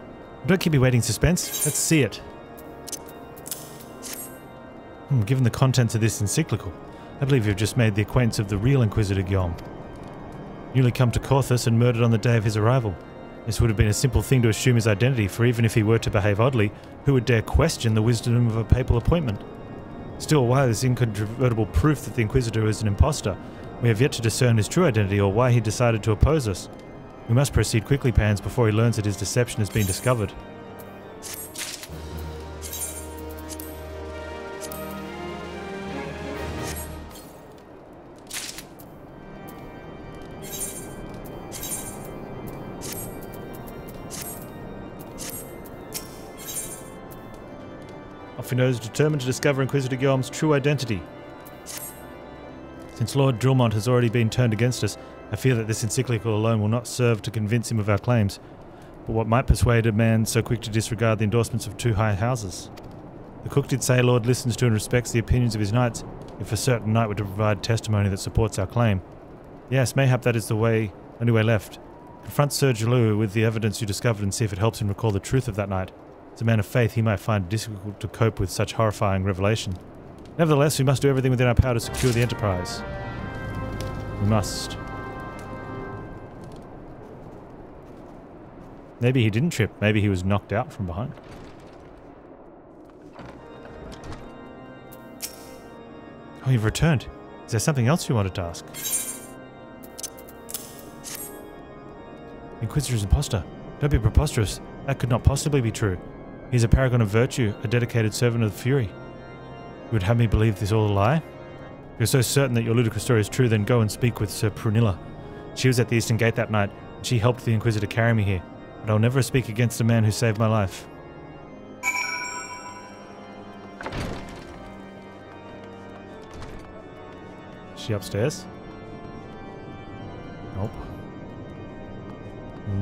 Don't keep me waiting in suspense. Let's see it. Given the contents of this encyclical, I believe you've just made the acquaintance of the real Inquisitor Guillaume. Newly come to Corthus and murdered on the day of his arrival. This would have been a simple thing to assume his identity, for even if he were to behave oddly, who would dare question the wisdom of a papal appointment? Still, why this incontrovertible proof that the Inquisitor is an impostor? We have yet to discern his true identity or why he decided to oppose us. We must proceed quickly, Panz, before he learns that his deception has been discovered. Alfino is determined to discover Inquisitor Guillaume's true identity. Since Lord Drillmont has already been turned against us, I fear that this encyclical alone will not serve to convince him of our claims. But what might persuade a man so quick to disregard the endorsements of two high houses? The cook did say Lord listens to and respects the opinions of his knights, if a certain knight were to provide testimony that supports our claim. Yes, mayhap that is the only way left. Confront Sir Jalou with the evidence you discovered and see if it helps him recall the truth of that night. As a man of faith, he might find it difficult to cope with such horrifying revelation. Nevertheless, we must do everything within our power to secure the Enterprise. We must. Maybe he didn't trip. Maybe he was knocked out from behind. Oh, you've returned. Is there something else you wanted to ask? Inquisitor's imposter. Don't be preposterous. That could not possibly be true. He is a paragon of virtue, a dedicated servant of the Fury. You would have me believe this all a lie? If you're so certain that your ludicrous story is true, then go and speak with Sir Prunilla. She was at the Eastern Gate that night, and she helped the Inquisitor carry me here. But I'll never speak against a man who saved my life. Is she upstairs? Nope.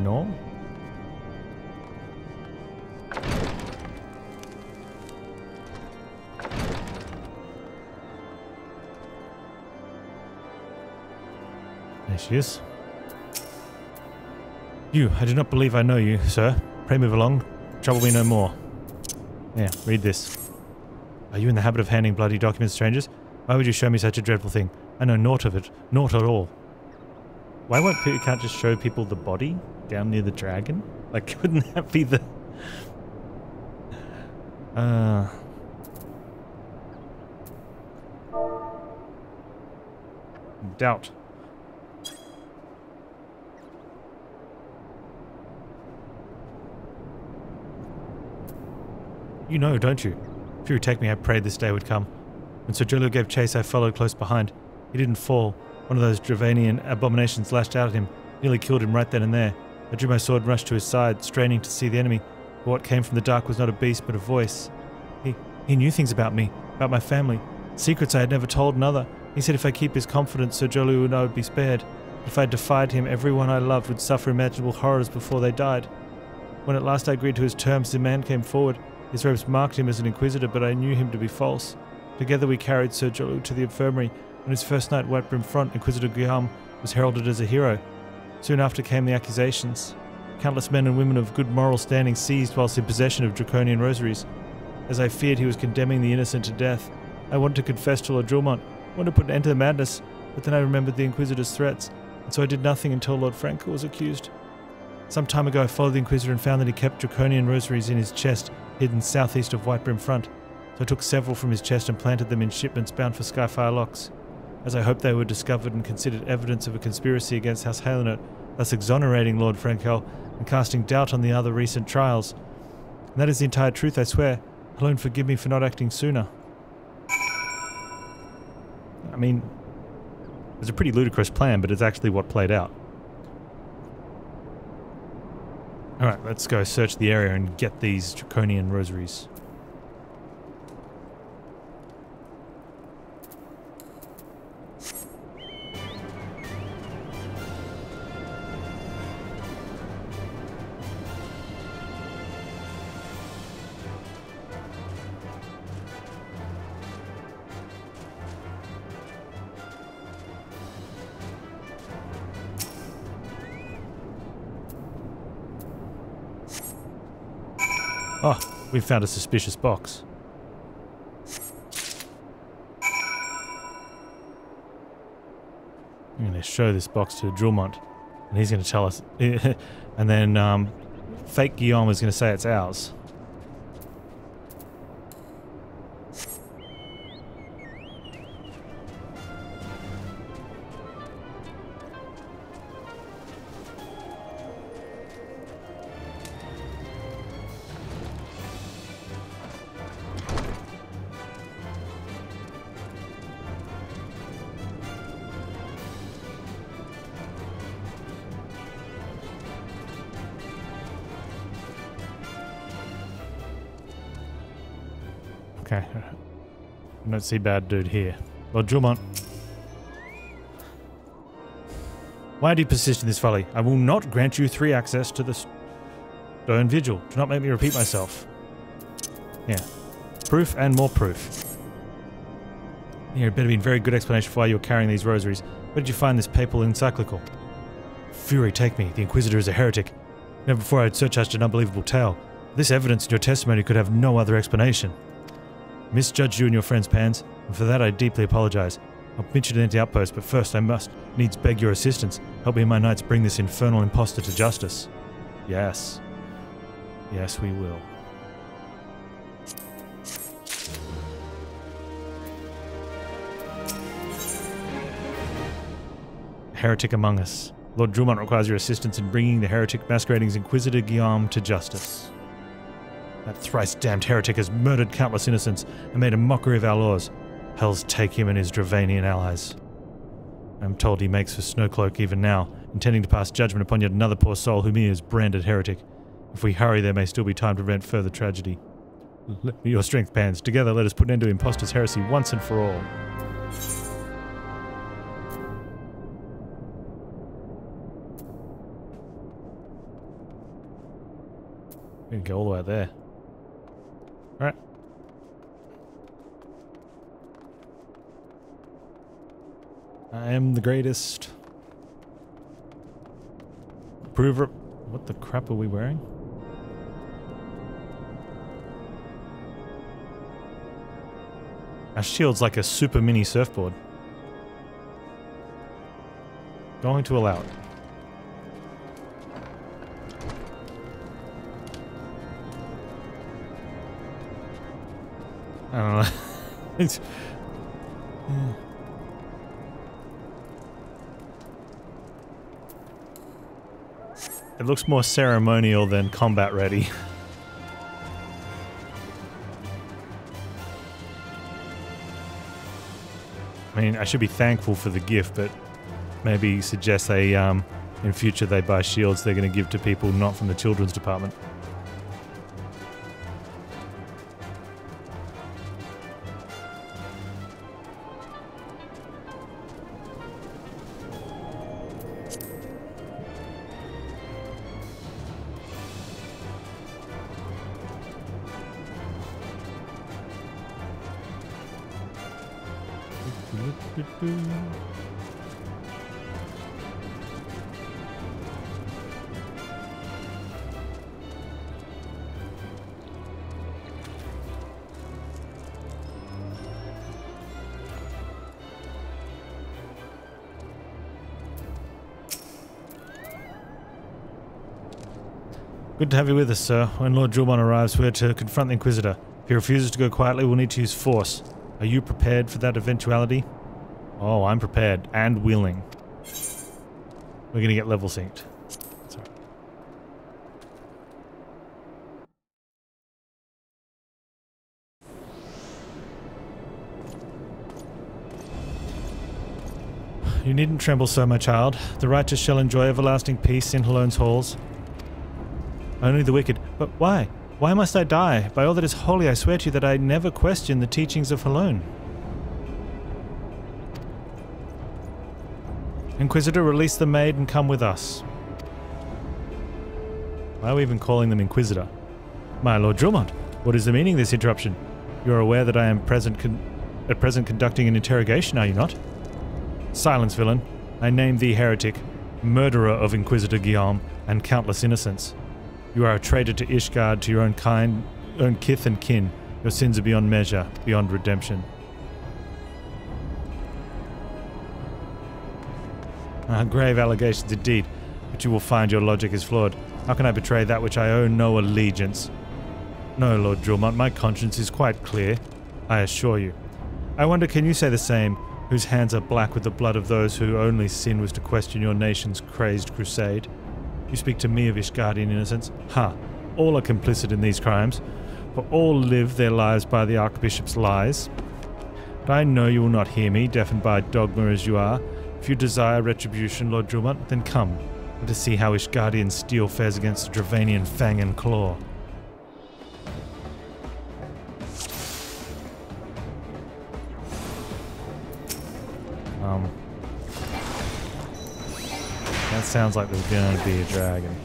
No? There she is. You, I do not believe I know you, sir. Pray move along. Trouble me no more. Yeah, read this. Are you in the habit of handing bloody documents to strangers? Why would you show me such a dreadful thing? I know naught of it. Naught at all. Why can't just show people the body down near the dragon? Like, wouldn't that be the... Doubt. You know, don't you? If you would take me, I prayed this day would come. When Sir Jalou gave chase, I followed close behind. He didn't fall. One of those Dravanian abominations lashed out at him, nearly killed him right then and there. I drew my sword and rushed to his side, straining to see the enemy, but what came from the dark was not a beast but a voice. He knew things about me, about my family, secrets I had never told another. He said if I keep his confidence, Sir Jolu and I would be spared. If I defied him, everyone I loved would suffer imaginable horrors before they died. When at last I agreed to his terms, the man came forward. His robes marked him as an inquisitor, but I knew him to be false. Together we carried Sir Jolu to the infirmary. On his first night at Whitebrim Front, Inquisitor Guillaume was heralded as a hero. Soon after came the accusations. Countless men and women of good moral standing seized whilst in possession of draconian rosaries. As I feared he was condemning the innocent to death, I wanted to confess to Lord Julmont, wanted to put an end to the madness, but then I remembered the Inquisitor's threats, and so I did nothing until Lord Frankel was accused. Some time ago I followed the Inquisitor and found that he kept draconian rosaries in his chest, hidden southeast of Whitebrim Front, so I took several from his chest and planted them in shipments bound for Skyfire Locks, as I hoped they were discovered and considered evidence of a conspiracy against House Halenot, thus exonerating Lord Frankel and casting doubt on the other recent trials. And that is the entire truth, I swear. Alone forgive me for not acting sooner. I mean, it's a pretty ludicrous plan, but it's actually what played out. Alright, let's go search the area and get these draconian rosaries. Oh, we found a suspicious box. I'm going to show this box to Julmont, and he's going to tell us. And then fake Guillaume is going to say it's ours. Okay. I don't see bad dude here. Lord Julmont. Why do you persist in this folly? I will not grant you 3 access to the stone vigil. Do not make me repeat myself. Yeah. Proof and more proof. Here, it better be a very good explanation for why you're carrying these rosaries. Where did you find this papal encyclical? Fury take me. The Inquisitor is a heretic. Never before I had such an unbelievable tale. This evidence in your testimony could have no other explanation. Misjudged you and your friends, Panz, and for that I deeply apologize. I'll permit you to enter the outpost, but first I must needs beg your assistance. Help me and my knights bring this infernal impostor to justice. Yes. Yes, we will. Heretic among us. Lord Julmont requires your assistance in bringing the heretic masquerading as Inquisitor Guillaume to justice. That thrice-damned heretic has murdered countless innocents and made a mockery of our laws. Hells take him and his Dravanian allies. I am told he makes for Snowcloak even now, intending to pass judgment upon yet another poor soul whom he has branded heretic. If we hurry, there may still be time to prevent further tragedy. Let me your strength, Panz. Together let us put an end to impostor's heresy once and for all. We can go all the way out there. Alright. I am the greatest. Prover. What the crap are we wearing? Our shield's like a super mini surfboard. Going to allow it. I don't know. It's, it looks more ceremonial than combat ready. I mean, I should be thankful for the gift, but maybe suggest they In future they buy shields they're going to give to people not from the children's department. Good to have you with us, sir. When Lord Julmon arrives, we're to confront the Inquisitor. If he refuses to go quietly, we'll need to use force. Are you prepared for that eventuality? Oh, I'm prepared and willing. We're gonna get level synced. Sorry. You needn't tremble so, my child. The righteous shall enjoy everlasting peace in Halone's halls. Only the wicked. But why? Why must I die? By all that is holy, I swear to you that I never question the teachings of Halone. Inquisitor, release the maid and come with us. Why are we even calling them Inquisitor? My Lord Julmon, what is the meaning of this interruption? You are aware that I am at present conducting an interrogation, are you not? Silence, villain. I name thee heretic, murderer of Inquisitor Guillaume and countless innocents. You are a traitor to Ishgard, to your own kind, own kith and kin. Your sins are beyond measure, beyond redemption. Grave allegations indeed, but you will find your logic is flawed. How can I betray that which I owe no allegiance? No, Lord Julmon, my conscience is quite clear, I assure you. I wonder, can you say the same, whose hands are black with the blood of those whose only sin was to question your nation's crazed crusade? You speak to me of Ishgardian innocence? Ha! All are complicit in these crimes, for all live their lives by the Archbishop's lies. But I know you will not hear me, deafened by dogma as you are. If you desire retribution, Lord Julmon, then come. Let us see how Ishgardian steel fares against the Dravanian fang and claw. That sounds like there's going to be a dragon.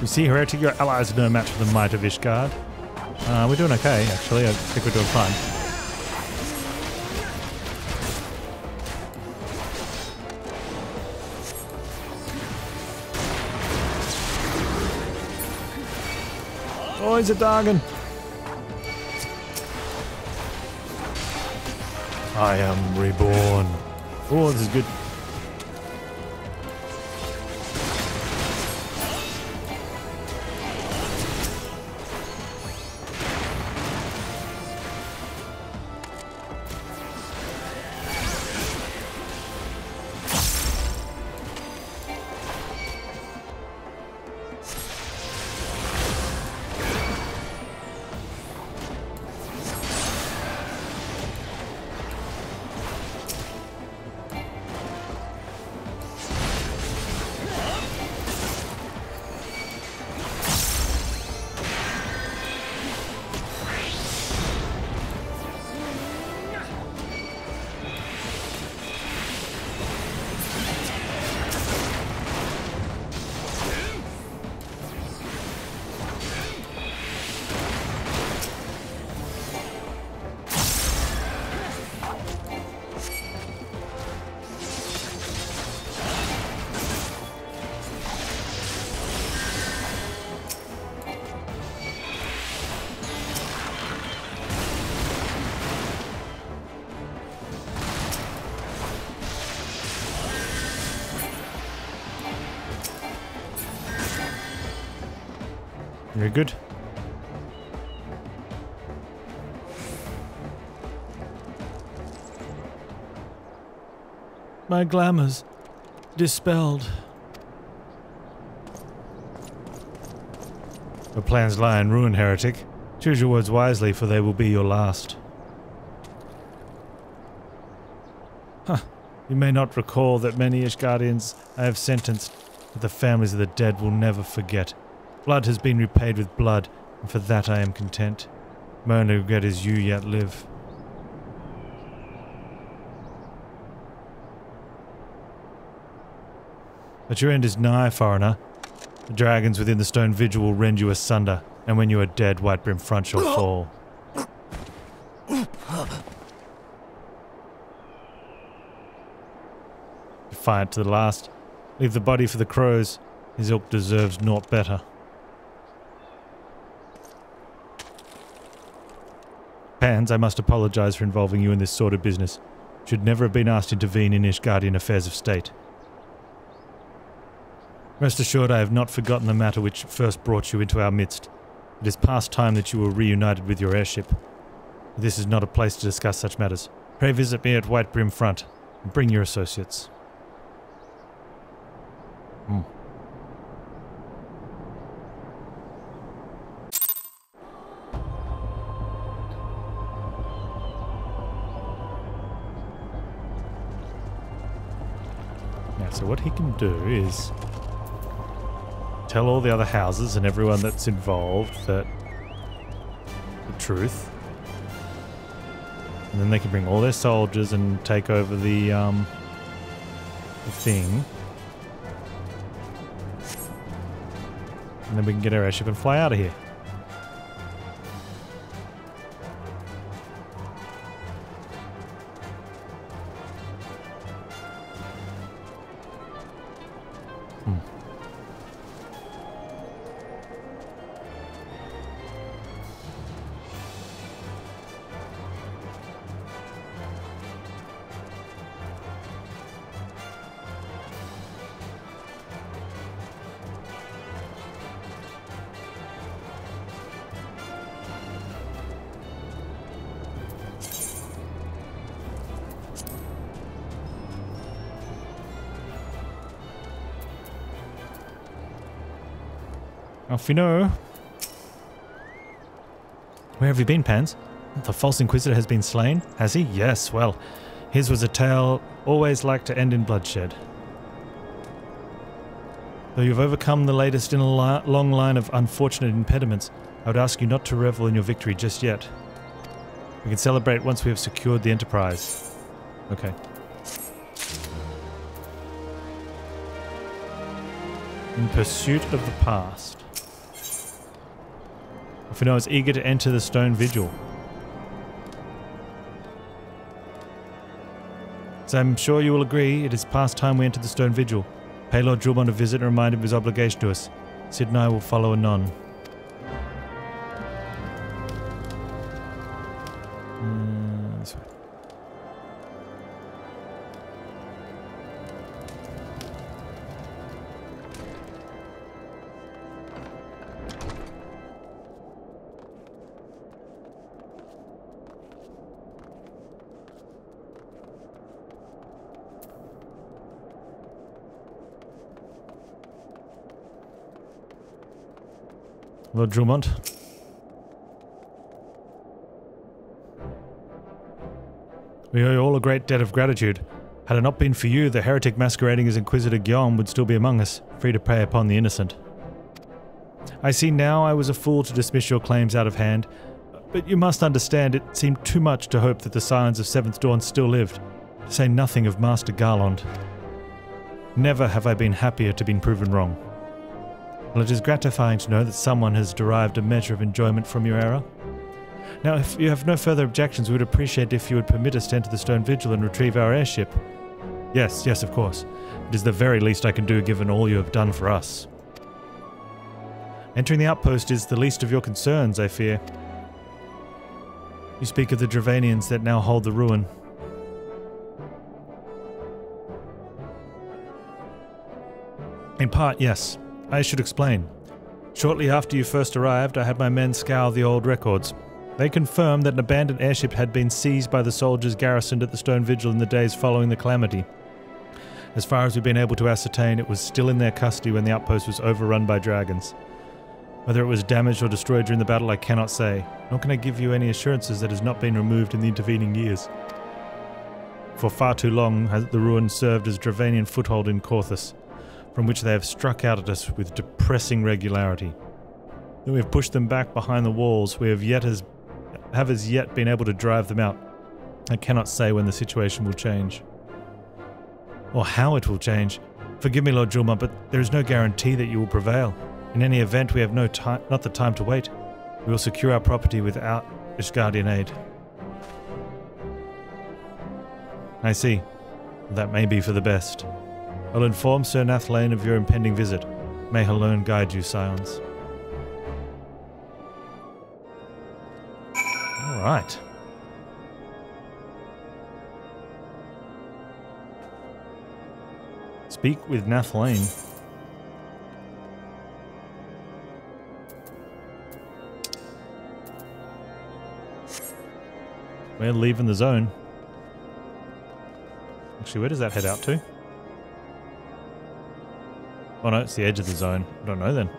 You see, heretic, your allies are no match for the might of Ishgard. We're doing okay, actually. I think we're doing fine. Oh, he's a Dargan! I am reborn. Oh, this is good. Very good. My glamour's dispelled. Your plans lie in ruin, heretic. Choose your words wisely, for they will be your last. Huh. You may not recall that many Ishgardians I have sentenced, but the families of the dead will never forget. Blood has been repaid with blood, and for that I am content. My only regret is you yet live. But your end is nigh, foreigner. The dragons within the stone vigil will rend you asunder, and when you are dead, Whitebrim Front shall fall. Defiant to the last. Leave the body for the crows. His ilk deserves naught better. Panz, I must apologize for involving you in this sort of business. Should never have been asked to intervene in Ishgardian affairs of state. Rest assured I have not forgotten the matter which first brought you into our midst. It is past time that you were reunited with your airship. This is not a place to discuss such matters. Pray visit me at Whitebrim Front, and bring your associates. So what he can do is tell all the other houses and everyone that's involved that the truth, and then they can bring all their soldiers and take over the thing, and then we can get our airship and fly out of here. Off you know. Where have you been, Panz? The false Inquisitor has been slain? Has he? Yes, well, his was a tale always like to end in bloodshed. Though you've overcome the latest in a long line of unfortunate impediments, I would ask you not to revel in your victory just yet. We can celebrate once we have secured the Enterprise. Okay. In pursuit of the past. Fino is eager to enter the stone vigil. So I'm sure you will agree, it is past time we enter the stone vigil. Pay Lord Drumond a visit and remind him of his obligation to us. Sid and I will follow anon. This way. Lord Drumond. We owe you all a great debt of gratitude. Had it not been for you, the heretic masquerading as Inquisitor Guillaume would still be among us, free to prey upon the innocent. I see now I was a fool to dismiss your claims out of hand, but you must understand it seemed too much to hope that the Scions of Seventh Dawn still lived, to say nothing of Master Garlean. Never have I been happier to be proven wrong. Well, it is gratifying to know that someone has derived a measure of enjoyment from your error. Now, if you have no further objections, we would appreciate if you would permit us to enter the Stone Vigil and retrieve our airship. Yes, yes, of course. It is the very least I can do given all you have done for us. Entering the outpost is the least of your concerns, I fear. You speak of the Dravanians that now hold the ruin. In part, yes. I should explain. Shortly after you first arrived, I had my men scour the old records. They confirmed that an abandoned airship had been seized by the soldiers garrisoned at the Stone Vigil in the days following the Calamity. As far as we've been able to ascertain, it was still in their custody when the outpost was overrun by dragons. Whether it was damaged or destroyed during the battle, I cannot say, nor can I give you any assurances that it has not been removed in the intervening years. For far too long has the ruin served as Dravanian foothold in Korthus, from which they have struck out at us with depressing regularity. Though we have pushed them back behind the walls, we have as yet been able to drive them out. I cannot say when the situation will change. Or how it will change. Forgive me, Lord Julmont, but there is no guarantee that you will prevail. In any event, we have not the time to wait. We will secure our property without Ishgardian aid. I see. That may be for the best. I'll inform Sir Nathlane of your impending visit. May her alone guide you, Scions. Alright. Speak with Nathlane. We're leaving the zone. Actually, where does that head out to? Oh no, it's the edge of the zone. I don't know then.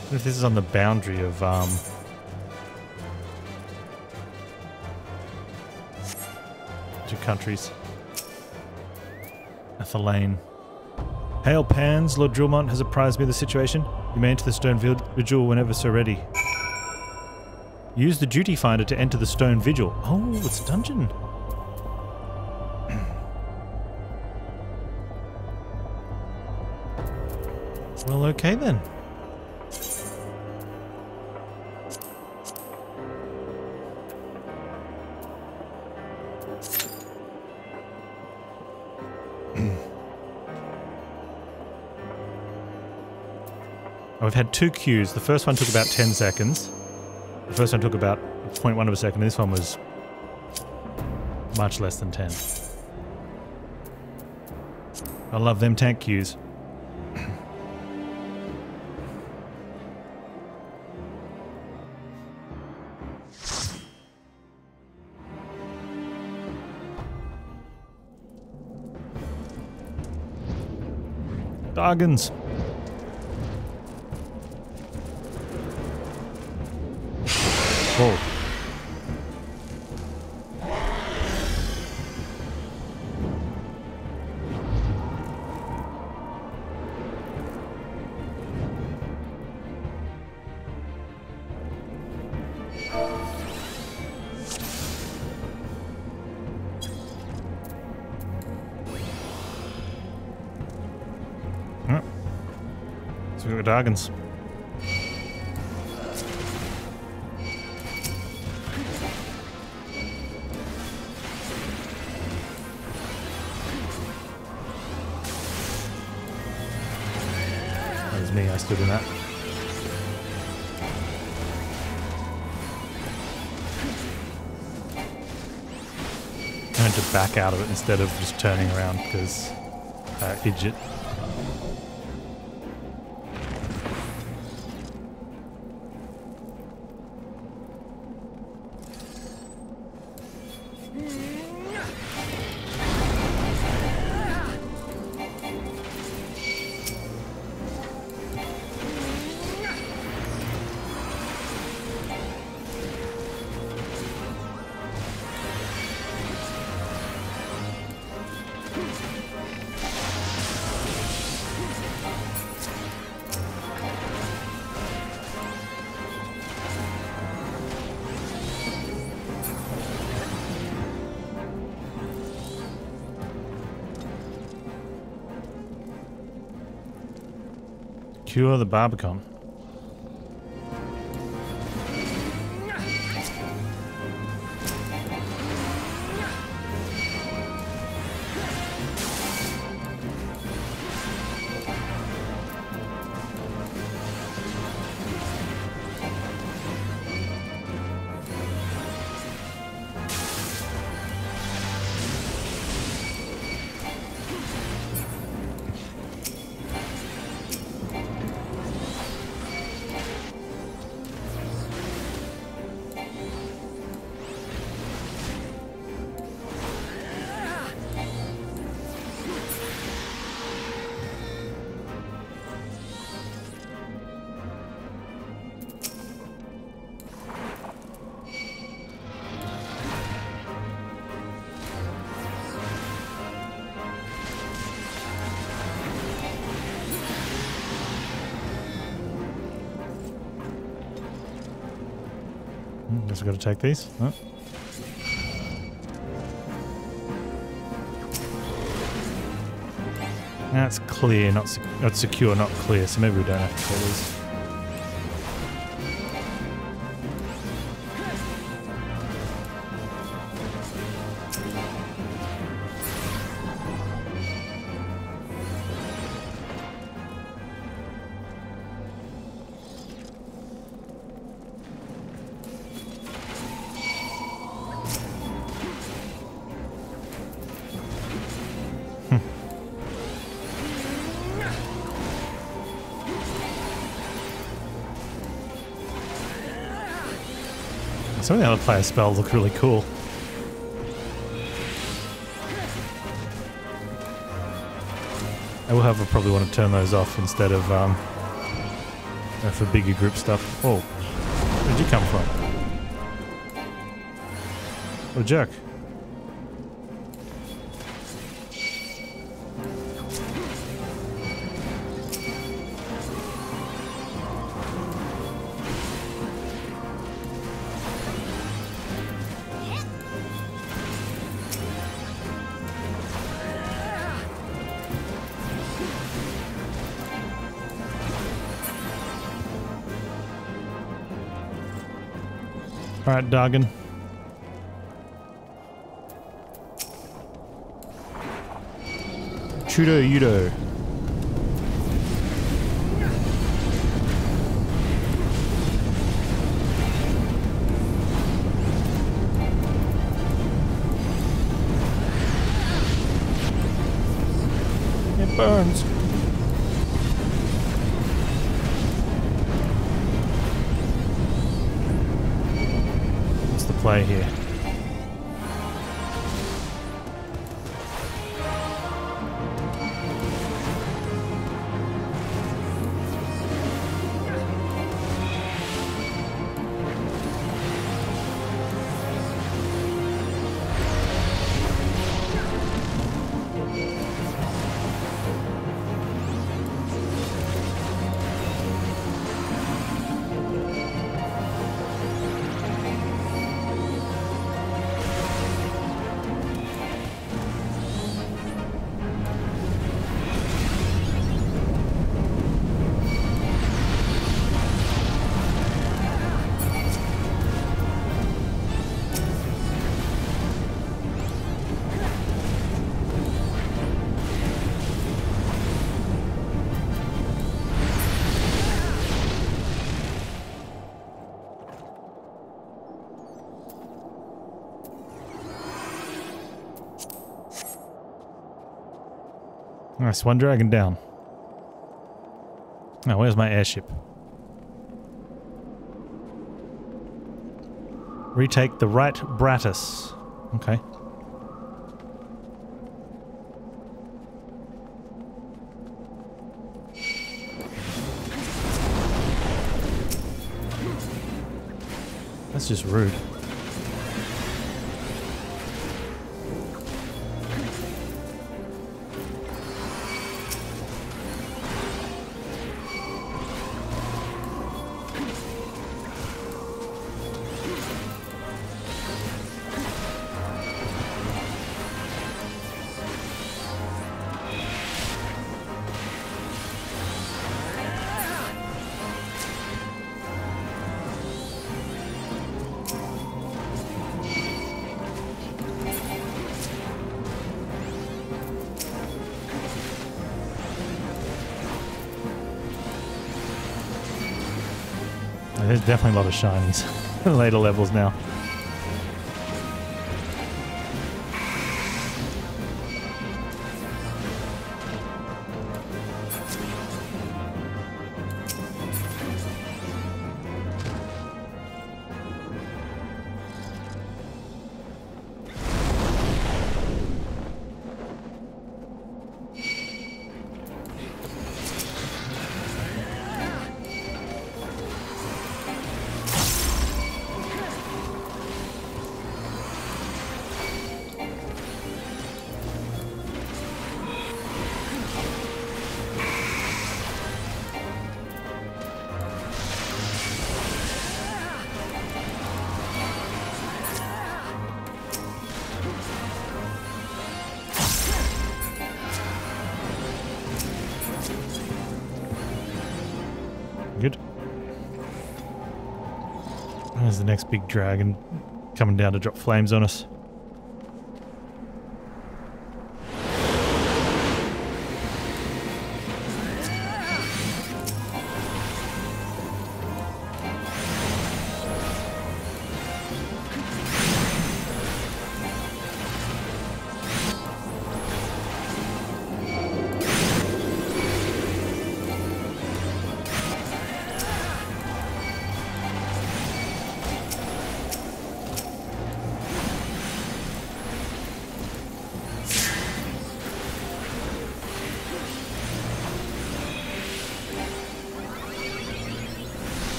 I wonder if this is on the boundary of two countries. Athelane. Hail Panz, Lord Julmont has apprised me of the situation. You may enter the Stone Vigil whenever so ready. Use the duty finder to enter the Stone Vigil. Oh, it's a dungeon. Well, okay then. I've had two queues. The first one took about 10 seconds. The first one took about 0.1 of a second. This one was much less than 10. I love them tank queues. Dargans. Oh. So we've got Dargans. That was me, I stood in that. I had to back out of it instead of just turning around because idiot. secure the Barbican. Guess we've got to take these. Oh. That's clear, not secure, not clear, so maybe we don't have to take these. Some of the other player spells look really cool. I will, however, probably want to turn those off instead of for bigger group stuff. Oh, where'd you come from? What a jerk. Alright, Dargan. Chudo Yudo. It burns. Play here. Nice, one dragon down. Now, where's my airship? Retake the right Bratis. Okay. That's just rude. there's definitely a lot of shinies. Later levels now. Good. There's the next big dragon coming down to drop flames on us.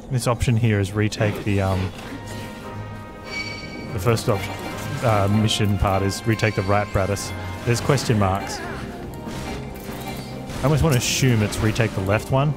This option here is retake the first mission part is retake the right Bradis. There's question marks. I almost want to assume it's retake the left one.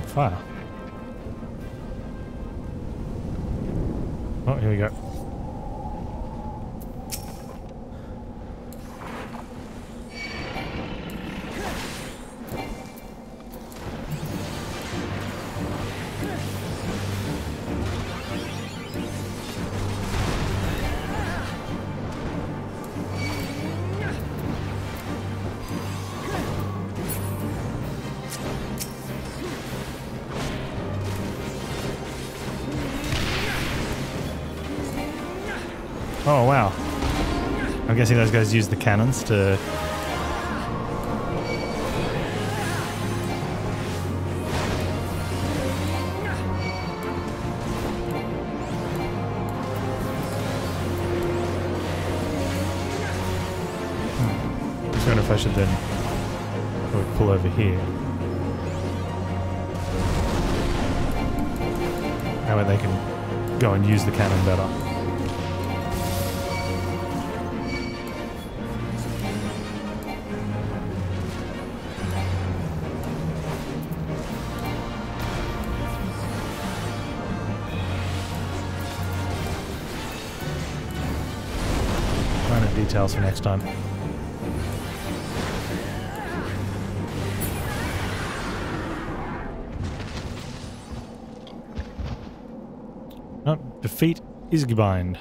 Fire. Oh, here we go. Oh wow. I'm guessing those guys use the cannons to... I'm just wondering if I should then pull over here. That way they can go and use the cannon better. Details for next time. Oh, defeat Isgebind.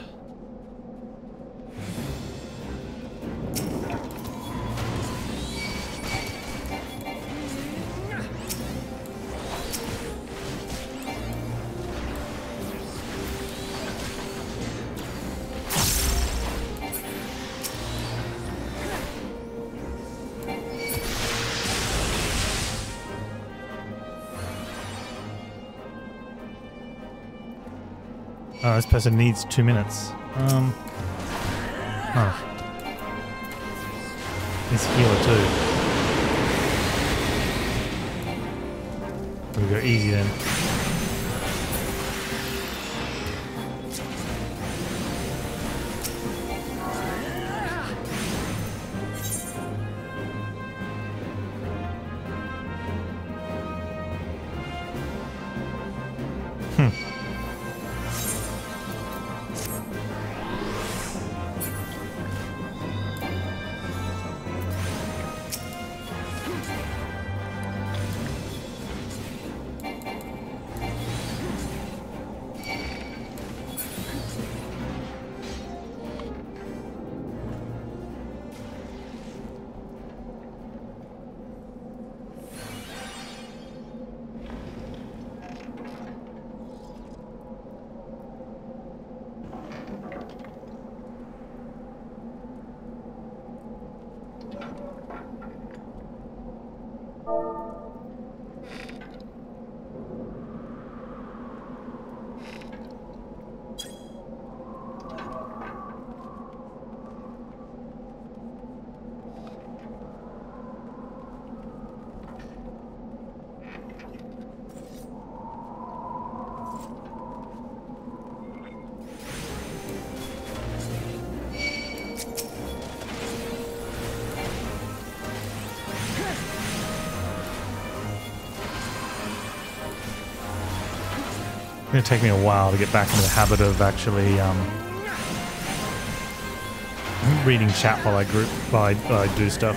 Oh, this person needs 2 minutes. Oh. He's a healer too. We'll go easy then. going to take me a while to get back into the habit of actually reading chat while I do stuff.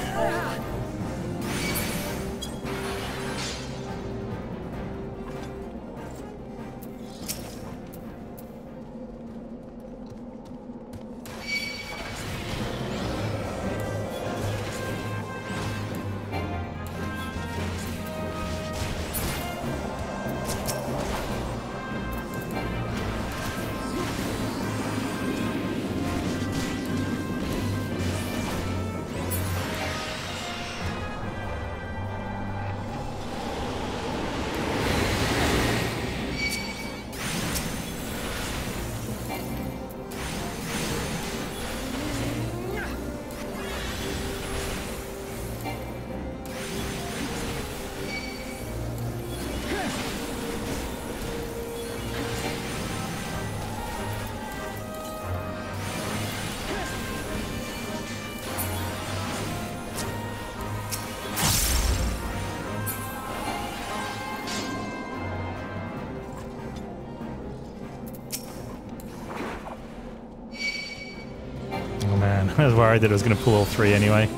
I was worried that it was going to pull all three anyway.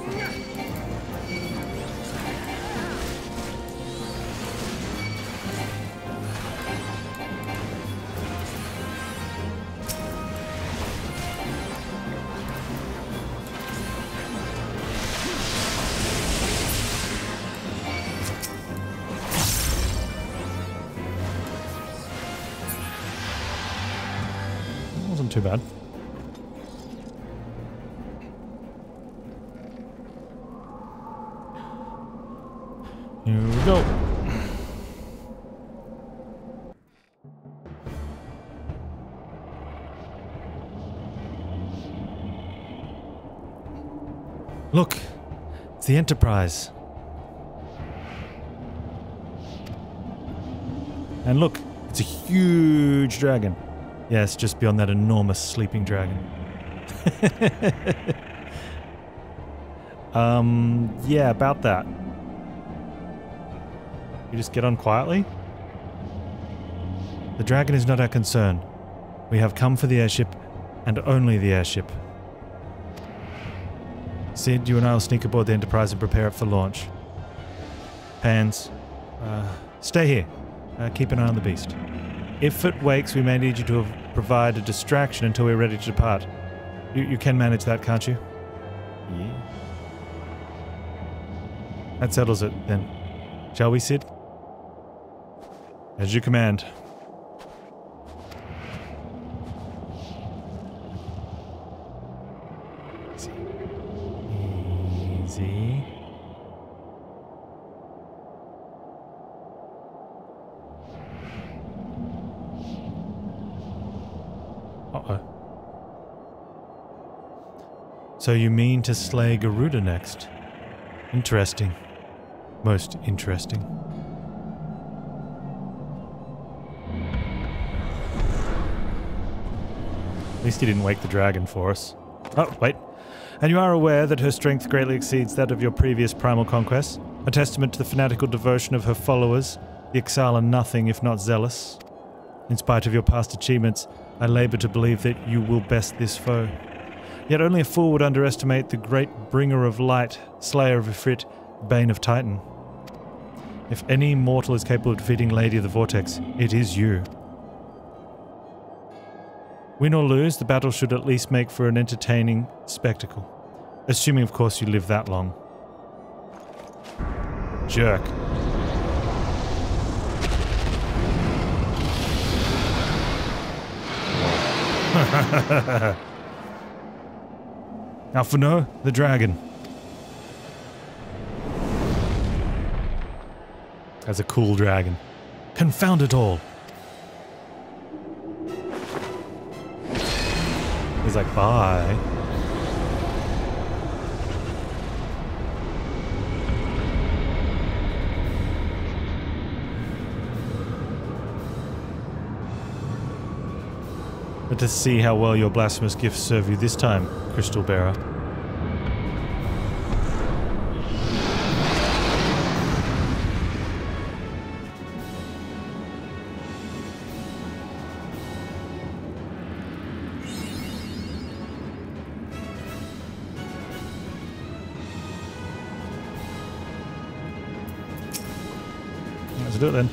It wasn't too bad. Here we go. Look, it's the Enterprise. And look, it's a huge dragon. Yes, just beyond that enormous sleeping dragon. Yeah, about that. You just get on quietly? The dragon is not our concern. We have come for the airship, and only the airship. Sid, you and I will sneak aboard the Enterprise and prepare it for launch. Panz, stay here. Keep an eye on the beast. If it wakes, we may need you to provide a distraction until we're ready to depart. You can manage that, can't you? Yeah. That settles it, then. Shall we, Sid? As you command. Easy. Easy. Uh-oh. So you mean to slay Garuda next? Interesting. Most interesting. At least he didn't wake the dragon for us. Oh, wait. And you are aware that her strength greatly exceeds that of your previous primal conquests, a testament to the fanatical devotion of her followers, the Ixal are nothing if not zealous. In spite of your past achievements, I labour to believe that you will best this foe. Yet only a fool would underestimate the great bringer of light, slayer of Ifrit, bane of Titan. If any mortal is capable of defeating Lady of the Vortex, it is you. Win or lose, the battle should at least make for an entertaining spectacle. Assuming, of course, you live that long. Jerk. Now for no, the dragon. That's a cool dragon. Confound it all. He's like, bye. But to see how well your blasphemous gifts serve you this time, Crystal Bearer. do it then.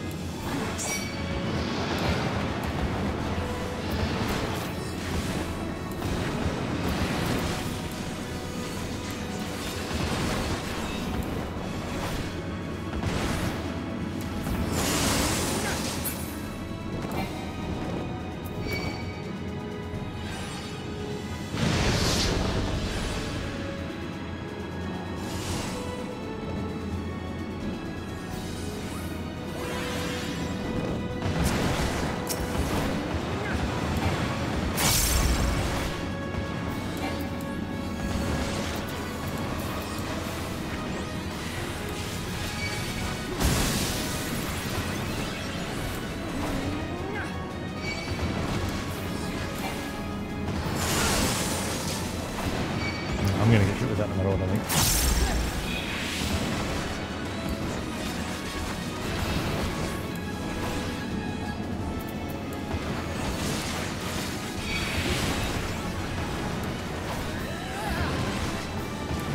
I'm going to get hit with that no matter what, I think.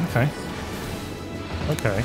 Okay. Okay.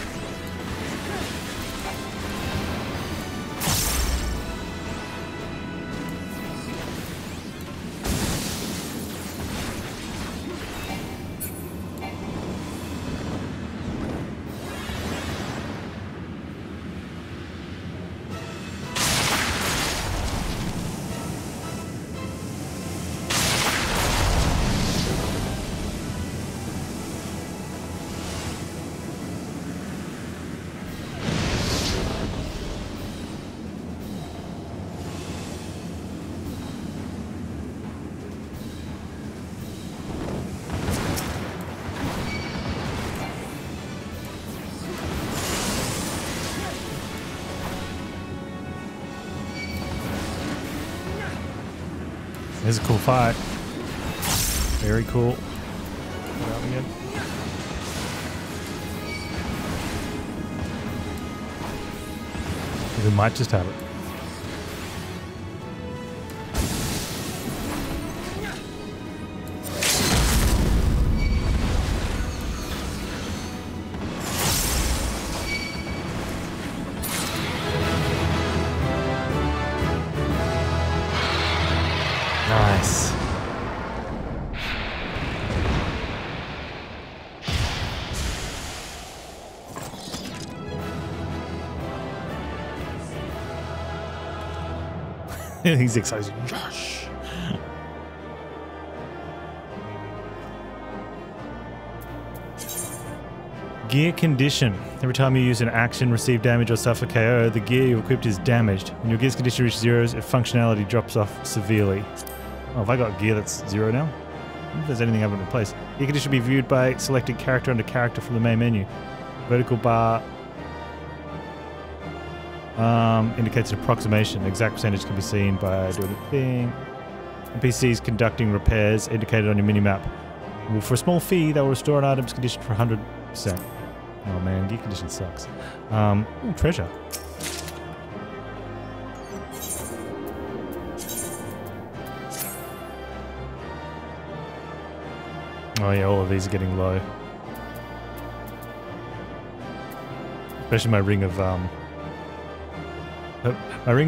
It's a cool fight. Very cool. We might just have it. Nice. He's excited. Josh. Gear condition. Every time you use an action, receive damage, or suffer KO, the gear you equipped is damaged. When your gear's condition reaches zero, its functionality drops off severely. Oh, have I got gear that's zero now? I wonder if there's anything I haven't replaced. Gear condition should be viewed by selecting character under character from the main menu. Vertical bar indicates an approximation. Exact percentage can be seen by doing a thing. NPCs conducting repairs indicated on your minimap. Well, for a small fee, they will restore an item's condition for 100%. Oh man, gear condition sucks. Ooh, treasure. Oh yeah, all of these are getting low. Especially my ring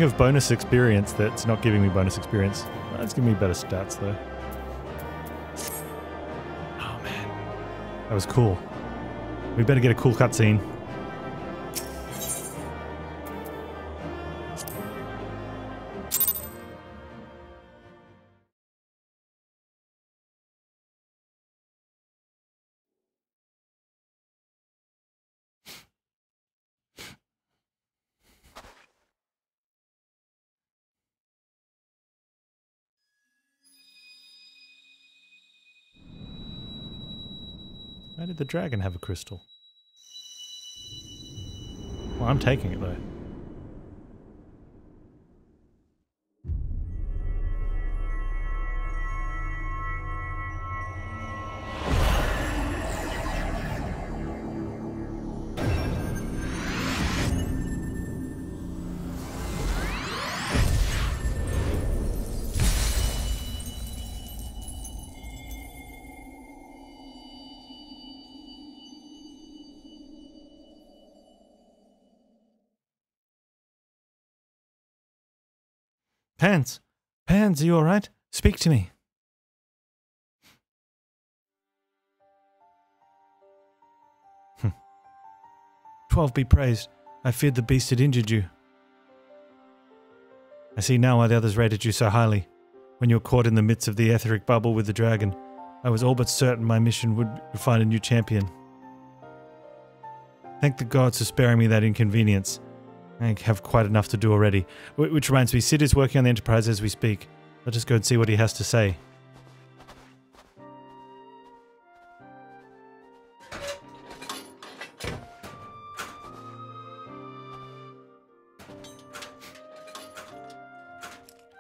of bonus experience that's not giving me bonus experience. That's giving me better stats though. Oh man. That was cool. We better get a cool cutscene. Why did the dragon have a crystal? Well, I'm taking it though. Panz! Panz, are you alright? Speak to me. 12 be praised. I feared the beast had injured you. I see now why the others rated you so highly. When you were caught in the midst of the etheric bubble with the dragon, I was all but certain my mission would find a new champion. Thank the gods for sparing me that inconvenience. I have quite enough to do already. Which reminds me, Sid is working on the Enterprise as we speak. Let us go and see what he has to say.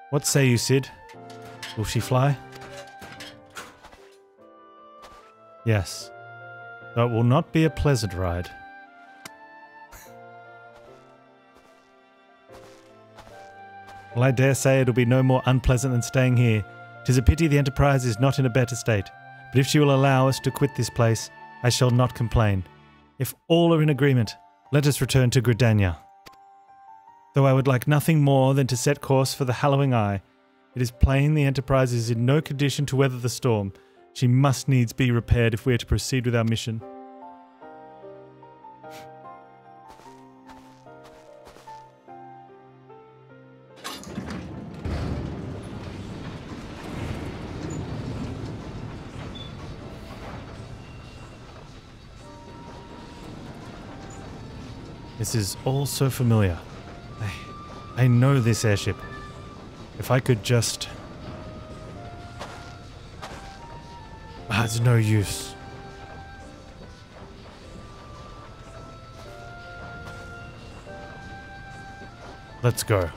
What say you, Sid? Will she fly? Yes. Though it will not be a pleasant ride. Well, I dare say it'll be no more unpleasant than staying here. 'Tis a pity the Enterprise is not in a better state. But if she will allow us to quit this place, I shall not complain. If all are in agreement, let us return to Gridania. Though I would like nothing more than to set course for the Hallowing Eye, it is plain the Enterprise is in no condition to weather the storm. She must needs be repaired if we are to proceed with our mission. This is all so familiar. I know this airship. If I could just... it's no use. Let's go.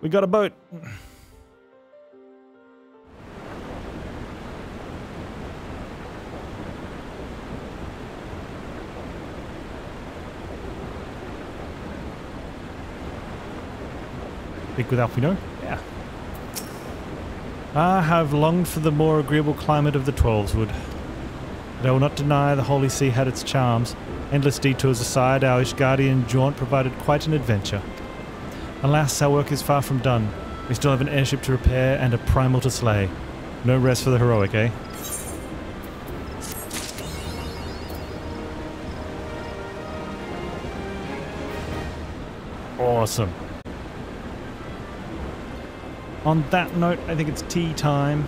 We got a boat. Speak with Alfino? Yeah. I have longed for the more agreeable climate of the Twelveswood. But I will not deny the Holy See had its charms. Endless detours aside, our Ishgardian jaunt provided quite an adventure. Alas, our work is far from done. We still have an airship to repair and a primal to slay. No rest for the heroic, eh? Awesome. On that note, I think it's tea time.